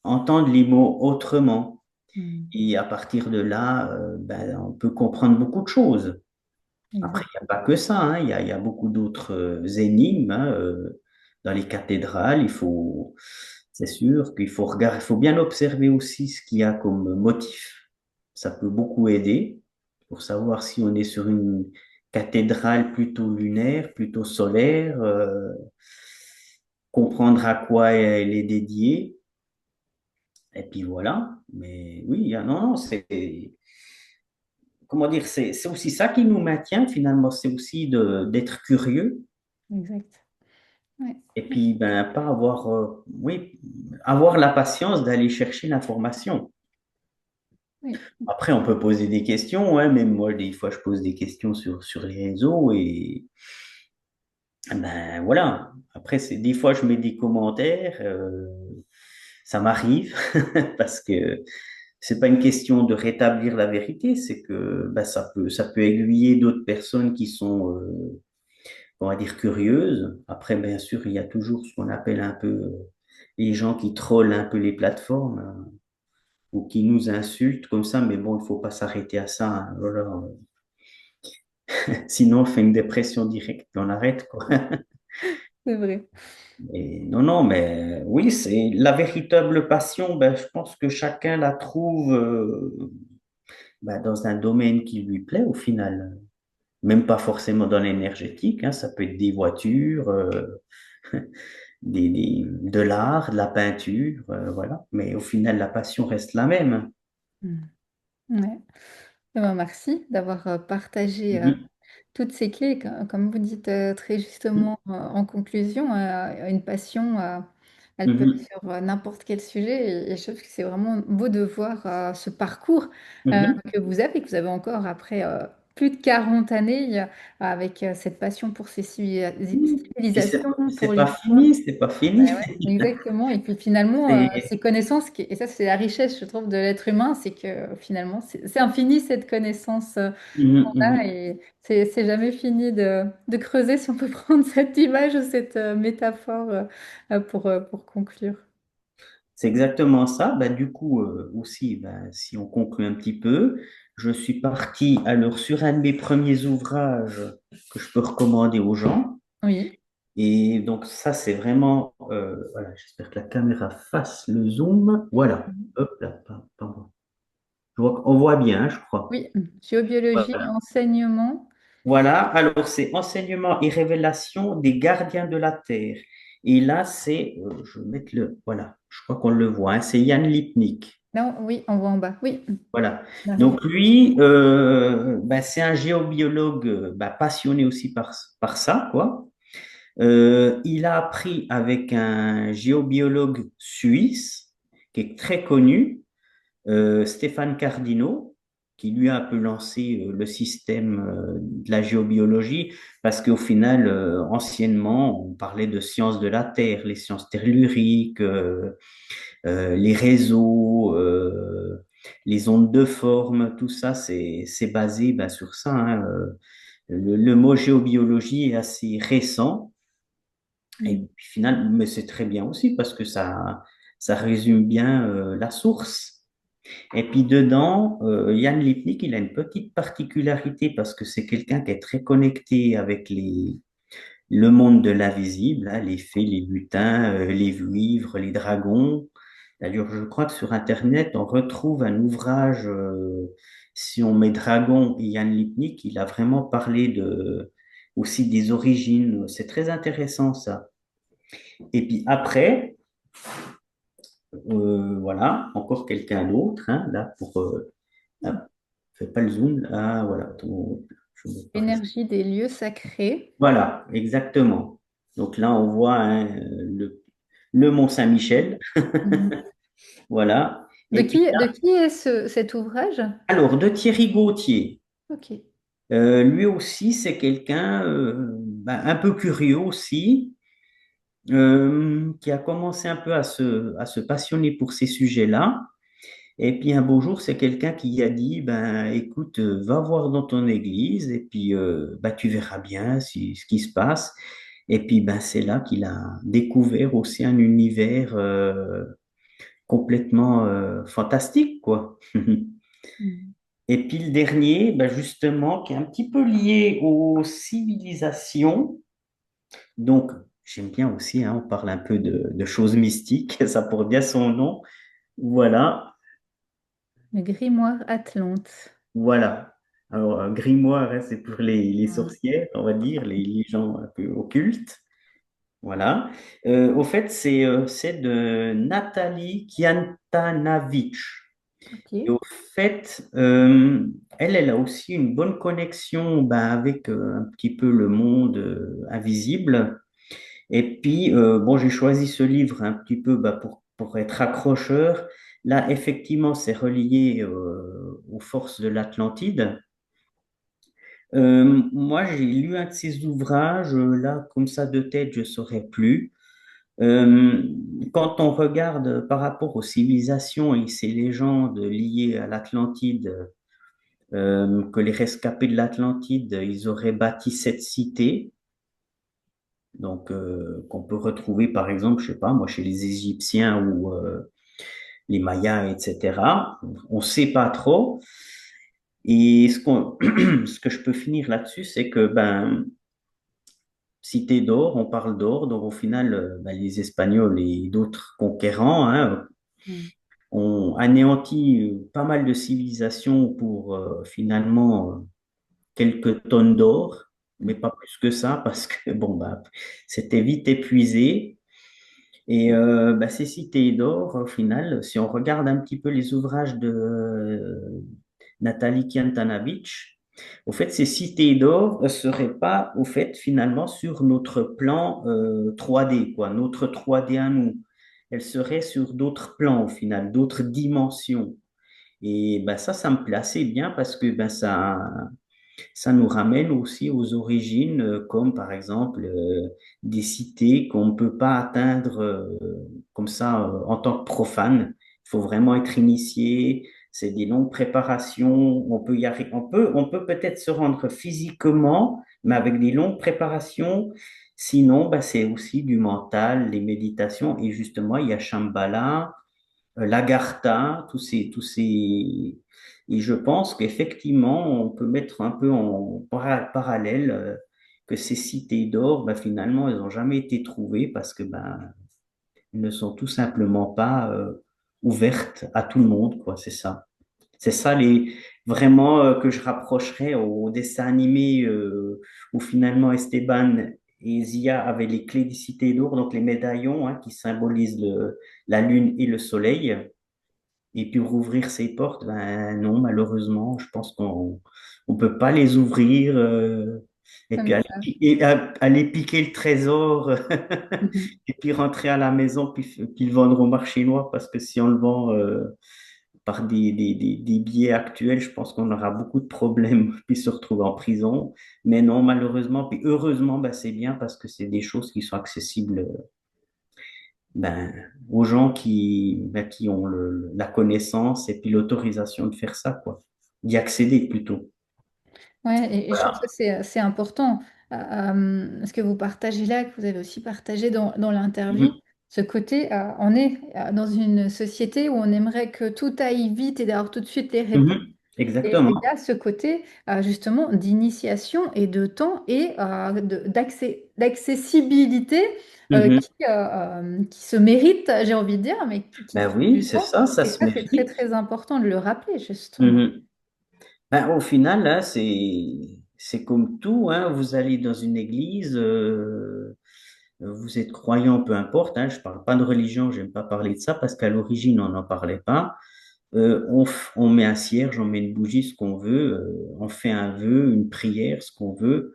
entendre les mots autrement. Mm. Et à partir de là, ben, on peut comprendre beaucoup de choses. Après, Exact. il n'y a pas que ça, hein. Il y a beaucoup d'autres énigmes hein, dans les cathédrales. C'est sûr qu'il faut regarder, il faut bien observer aussi ce qu'il y a comme motif. Ça peut beaucoup aider pour savoir si on est sur une cathédrale plutôt lunaire, plutôt solaire, comprendre à quoi elle est dédiée. Et puis voilà. Mais oui, non, non, c'est comment dire, c'est aussi ça qui nous maintient finalement. C'est aussi d'être curieux. Exact. Ouais. Et puis, ben, pas avoir, oui, avoir la patience d'aller chercher l'information. Oui. Après, on peut poser des questions, ouais, même moi, des fois, je pose des questions sur les réseaux Ben voilà. Après, c'est des fois, je mets des commentaires. Ça m'arrive parce que c'est pas une question de rétablir la vérité, c'est que ben, ça peut aiguiller d'autres personnes qui sont, on va dire, curieuses. Après, bien sûr, il y a toujours ce qu'on appelle un peu les gens qui trollent un peu les plateformes, hein, ou qui nous insultent comme ça, mais bon, il faut pas s'arrêter à ça, hein. Voilà. Sinon, on fait une dépression directe, puis on arrête, quoi. C'est vrai. Et non, non, mais oui, c'est la véritable passion. Ben, je pense que chacun la trouve ben, dans un domaine qui lui plaît au final. Même pas forcément dans l'énergétique, hein, ça peut être des voitures, de l'art, de la peinture, voilà. Mais au final, la passion reste la même. Mm. Ouais. Eh ben, merci d'avoir partagé Mhm. toutes ces clés. Comme vous dites très justement en conclusion, une passion, elle peut être Mhm. sur n'importe quel sujet. Et je trouve que c'est vraiment beau de voir ce parcours Mhm. que vous avez encore après plus de 40 années avec cette passion pour ces Et civilisations, pour c'est pas l'histoire. fini, c'est pas Ouais, fini. ouais, exactement. Et puis finalement, C'est ces connaissances, et ça c'est la richesse, je trouve, de l'être humain, c'est que finalement, c'est infini cette connaissance Mhm, qu'on a mhm. et c'est jamais fini de creuser si on peut prendre cette image ou cette métaphore pour conclure. C'est exactement ça. Ben, du coup, aussi, ben, si on conclut un petit peu, je suis parti alors sur un de mes premiers ouvrages que je peux recommander aux gens. Oui. Et donc ça, c'est vraiment, voilà, j'espère que la caméra fasse le zoom. Voilà, Mhm. hop là, pardon. On voit bien, je crois. Oui, géobiologie, Voilà. enseignement. Voilà, alors c'est enseignement et révélation des gardiens de la terre. Et là, c'est, je vais mettre le, voilà, je crois qu'on le voit, hein, c'est Yann Lipnik. Non, oui, on voit en bas. Oui, Voilà. on arrive. Donc lui, ben, c'est un géobiologue ben, passionné aussi par ça, quoi. Il a appris avec un géobiologue suisse qui est très connu, Stéphane Cardino, qui lui a un peu lancé le système de la géobiologie, parce qu'au final, anciennement, on parlait de sciences de la Terre, les sciences telluriques, les réseaux, les ondes de forme, tout ça, c'est basé ben, sur ça, hein. Le mot géobiologie est assez récent. Et Mhm. puis finalement, mais c'est très bien aussi parce que ça résume bien la source. Et puis dedans, Yann Lipnik, il a une petite particularité parce que c'est quelqu'un qui est très connecté avec le monde de l'invisible, hein, les fées, les lutins, les vouivres, les dragons. D'ailleurs, je crois que sur Internet, on retrouve un ouvrage, si on met dragon et Yann Lipnik, il a vraiment parlé aussi des origines. C'est très intéressant ça. Et puis après, voilà, encore quelqu'un d'autre, hein, là, ah, fais pas le zoom, là, voilà, je me parie. Énergie des lieux sacrés. Voilà, exactement. Donc là, on voit hein, le Mont Saint-Michel, Mhm. voilà. Et puis De là, qui est cet ouvrage? alors, de Thierry Gautier. Ok. Lui aussi, c'est quelqu'un ben, un peu curieux aussi, qui a commencé un peu à se passionner pour ces sujets-là. Et puis un beau jour, c'est quelqu'un qui a dit, ben écoute, va voir dans ton église et puis ben, tu verras bien ce qui se passe. Et puis ben c'est là qu'il a découvert aussi un univers complètement fantastique, quoi. Mhm. Et puis le dernier, ben justement, qui est un petit peu lié aux civilisations. Donc j'aime bien aussi, hein, on parle un peu de choses mystiques, ça porte bien son nom. Voilà. Le grimoire Atlante. Voilà. Alors, grimoire, hein, c'est pour les Mhm. sorcières, on va dire, les gens un peu occultes. Voilà. Au fait, c'est de Nathalie Kiantanavitch. Ok. Et au fait, elle a aussi une bonne connexion ben, avec un petit peu le monde invisible. Et puis, bon, j'ai choisi ce livre un petit peu bah, pour être accrocheur. Là, effectivement, c'est relié aux forces de l'Atlantide. Moi, j'ai lu un de ses ouvrages, là, comme ça de tête, je ne saurais plus. Quand on regarde par rapport aux civilisations et ces légendes liées à l'Atlantide, que les rescapés de l'Atlantide, ils auraient bâti cette cité, donc qu'on peut retrouver par exemple, je sais pas, moi, chez les Égyptiens ou les Mayas, etc. On ne sait pas trop. Et ce que je peux finir là-dessus, c'est que ben, cité d'or, on parle d'or, donc au final, ben, les Espagnols et d'autres conquérants hein, Mm. ont anéanti pas mal de civilisations pour finalement quelques tonnes d'or, mais pas plus que ça, parce que bon, bah, c'était vite épuisé. Et bah, ces cités d'or, au final, si on regarde un petit peu les ouvrages de Nathalie Kiantanavitch, au fait, ces cités d'or ne seraient pas, au fait, finalement, sur notre plan 3D, quoi, notre 3D à nous. Elles seraient sur d'autres plans, au final, d'autres dimensions. Et ben, ça me plaît assez bien parce que ben, ça nous ramène aussi aux origines, comme par exemple des cités qu'on ne peut pas atteindre comme ça en tant que profane. Il faut vraiment être initié. C'est des longues préparations. On peut y arriver. On peut peut-être se rendre physiquement, mais avec des longues préparations. Sinon, bah, c'est aussi du mental, les méditations. Et justement, il y a Shambhala, l'Agartha, et je pense qu'effectivement, on peut mettre un peu en parallèle que ces cités d'or, ben, finalement, elles n'ont jamais été trouvées parce que ben, elles ne sont tout simplement pas ouvertes à tout le monde, quoi. C'est ça. C'est ça vraiment que je rapprocherais au dessin animé où finalement Esteban et Zia avaient les clés des cités d'or, donc les médaillons hein, qui symbolisent la lune et le soleil. Et puis rouvrir ses portes, ben non, malheureusement, je pense qu'on on peut pas les ouvrir et puis Comme ça. aller piquer le trésor Mhm. et puis rentrer à la maison puis le vendre au marché noir parce que si on le vend par des billets actuels, je pense qu'on aura beaucoup de problèmes puis se retrouver en prison. Mais non, malheureusement, puis heureusement, ben, c'est bien parce que c'est des choses qui sont accessibles ben, aux gens ben, qui ont la connaissance et puis l'autorisation de faire ça, quoi. D'y accéder plutôt. Ouais, et je trouve que Voilà. c'est important. Ce que vous partagez là, que vous avez aussi partagé dans l'interview, Mhm. ce côté, on est dans une société où on aimerait que tout aille vite et d'avoir tout de suite les réponses. Mhm. Et il y Exactement. a ce côté justement d'initiation et de temps et d'accessibilité Mhm. qui se mérite, j'ai envie de dire, mais qui Ben prend oui, du c'est temps. ça, ça Et se ça, c'est très mérite. très important de le rappeler, justement. Mhm. Ben, au final, là, c'est comme tout, hein. Vous allez dans une église, vous êtes croyant, peu importe, hein. Je parle pas de religion, j'aime pas parler de ça parce qu'à l'origine, on n'en parlait pas. On met un cierge, on met une bougie, ce qu'on veut, on fait un vœu, une prière, ce qu'on veut.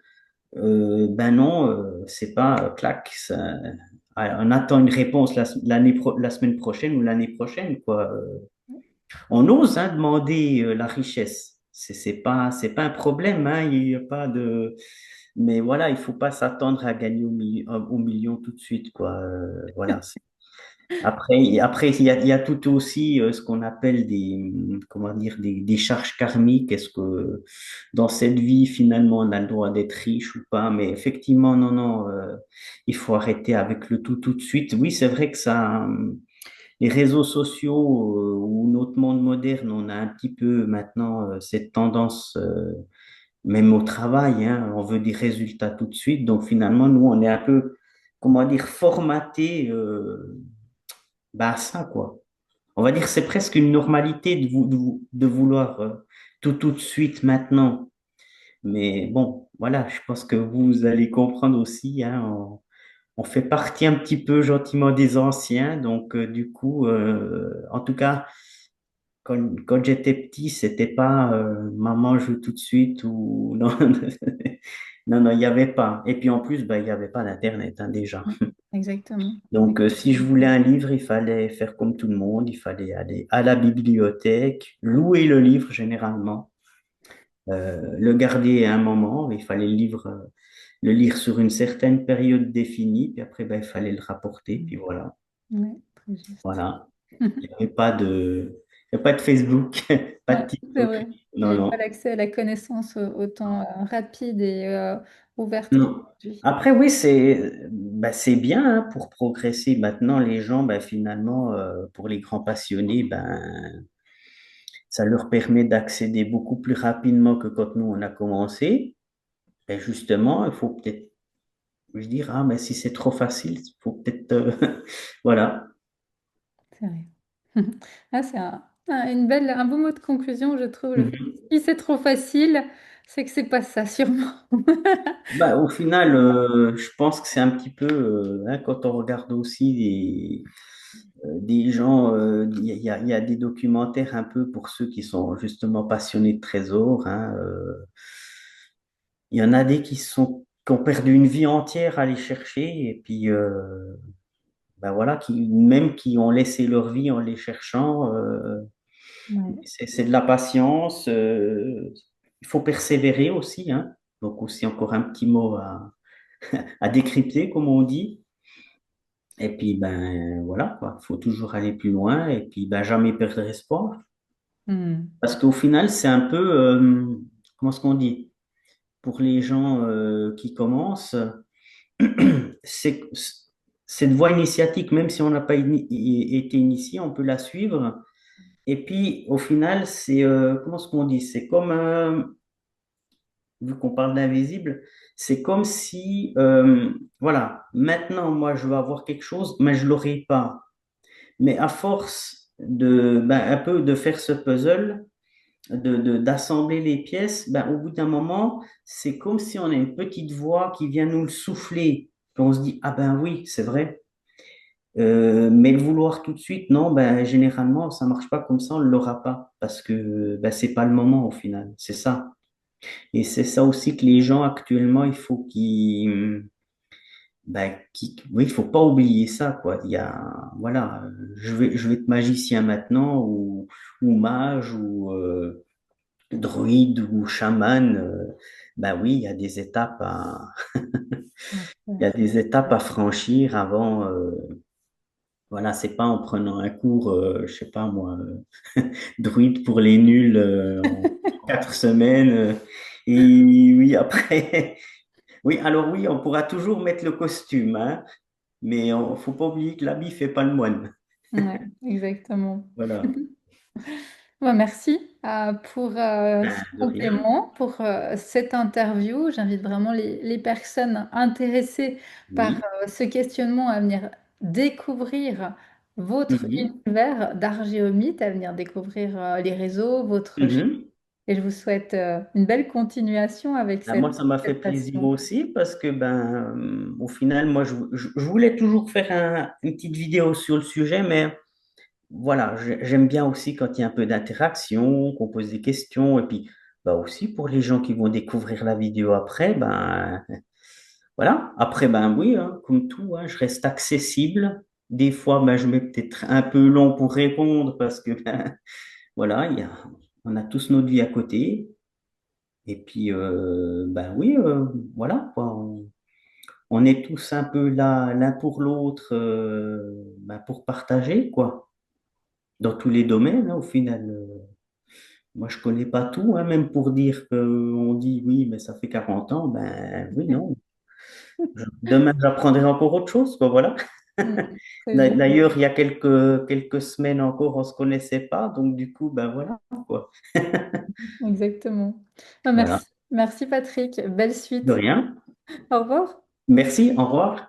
Ben non, c'est pas clac. On attend une réponse la semaine prochaine ou l'année prochaine, quoi. On ose hein, demander la richesse. C'est pas un problème, hein, il y a pas de. Mais voilà, il faut pas s'attendre à gagner au million tout de suite, quoi. Voilà, après, il y a tout aussi ce qu'on appelle comment dire, des charges karmiques. Est-ce que dans cette vie, finalement, on a le droit d'être riche ou pas? Mais effectivement, non, non, il faut arrêter avec le tout de suite. Oui, c'est vrai que ça, les réseaux sociaux ou notre monde moderne, on a un petit peu maintenant cette tendance, même au travail, hein, on veut des résultats tout de suite. Donc finalement, nous, on est un peu, comment dire, formaté bah, à ça, quoi. On va dire que c'est presque une normalité de vouloir tout de suite maintenant. Mais bon, voilà, je pense que vous allez comprendre aussi, hein, on fait partie un petit peu gentiment des anciens. Donc, du coup, en tout cas, quand j'étais petit, c'était pas maman, je veux tout de suite ou non, non, non, il n'y avait pas. Et puis en plus, bah, il n'y avait pas d'Internet hein, déjà. Mm. Exactement. Donc, si je Exactement. voulais un livre, il fallait faire comme tout le monde, il fallait aller à la bibliothèque, louer le livre généralement. le garder à un moment. Il fallait le lire sur une certaine période définie, puis après, ben, il fallait le rapporter, puis voilà. Ouais, très juste. Voilà. Il n'y avait pas il y a pas de Facebook, pas de Ouais, c'est TikTok. vrai. Il n'y Non, avait pas non. l'accès à la connaissance autant rapide et ouverte Non. qu'aujourd'hui. Après, oui, c'est bien hein, pour progresser. Maintenant, les gens, ben, finalement, pour les grands passionnés, ben, ça leur permet d'accéder beaucoup plus rapidement que quand nous, on a commencé. Et justement, il faut peut-être je dire, ah, mais si c'est trop facile, il faut peut-être. Voilà. C'est vrai. Ah, c'est un beau mot de conclusion, je trouve. Le fait que Mhm. si c'est trop facile, c'est que c'est pas ça, sûrement. Bah, au final, je pense que c'est un petit peu, hein, quand on regarde aussi des gens, il y a des documentaires un peu pour ceux qui sont justement passionnés de trésors. Hein, il y en a des qui ont perdu une vie entière à les chercher et puis ben voilà, même qui ont laissé leur vie en les cherchant. Ouais. C'est de la patience. Il faut persévérer aussi. Hein. Donc aussi encore un petit mot à décrypter, comme on dit. Et puis ben voilà, quoi. Il faut toujours aller plus loin et puis ben, jamais perdre espoir. Hmm. Parce qu'au final, c'est un peu, comment est-ce qu'on dit, pour les gens qui commencent, c'est cette voie initiatique, même si on n'a pas été initié, on peut la suivre. Et puis au final, comment est-ce qu'on dit, c'est comme vu qu'on parle d'invisible, c'est comme si, voilà, maintenant, moi, je veux avoir quelque chose, mais je l'aurai pas. Mais à force ben, un peu de faire ce puzzle, d'assembler les pièces, ben, au bout d'un moment, c'est comme si on a une petite voix qui vient nous le souffler. Puis on se dit, ah ben oui, c'est vrai. Mais le vouloir tout de suite, non, ben, généralement, ça marche pas comme ça, on ne l'aura pas. Parce que ben, c'est pas le moment au final. C'est ça. Et c'est ça aussi que les gens actuellement, il faut oui, il faut pas oublier ça, quoi. Il y a, voilà, je vais être magicien maintenant ou mage ou druide ou chaman. Ben oui, il y a des étapes Ouais, il y a des étapes à franchir avant. Voilà, c'est pas en prenant un cours, je sais pas moi, druide pour les nuls en 4 semaines. Et oui, après. Oui, alors oui, on pourra toujours mettre le costume, hein, mais il ne faut pas oublier que l'habit fait pas le moine. ouais, exactement. Voilà. Ouais, merci pour ce Ben, de rien. complément, pour cette interview. J'invite vraiment les personnes intéressées par Oui. ce questionnement à venir découvrir votre Mhm. univers d'Argéomite, à venir découvrir les réseaux, votre chaîne. Mhm. Et je vous souhaite une belle continuation avec Ben, moi, ça m'a fait cette plaisir passion. aussi parce que, ben, au final, moi, je voulais toujours faire une petite vidéo sur le sujet, mais voilà, j'aime bien aussi quand il y a un peu d'interaction, qu'on pose des questions, et puis, ben, aussi pour les gens qui vont découvrir la vidéo après, ben, voilà. Après, ben oui, hein, comme tout, hein, je reste accessible. Des fois, ben, je mets peut-être un peu long pour répondre parce que, ben, voilà, on a tous notre vie à côté. Et puis, ben oui, voilà, quoi. On est tous un peu là, l'un pour l'autre, ben, pour partager, quoi. Dans tous les domaines, hein, au final. Moi, je connais pas tout, hein, même pour dire qu'on dit oui, mais ça fait 40 ans, ben oui, non. Demain, j'apprendrai encore autre chose, quoi, voilà. Mm, très bien, D'ailleurs, il y a quelques semaines encore, on ne se connaissait pas, donc du coup, ben voilà, quoi. exactement. Voilà. Merci, merci Patrick. Belle De suite. rien. Au revoir. Merci, au revoir.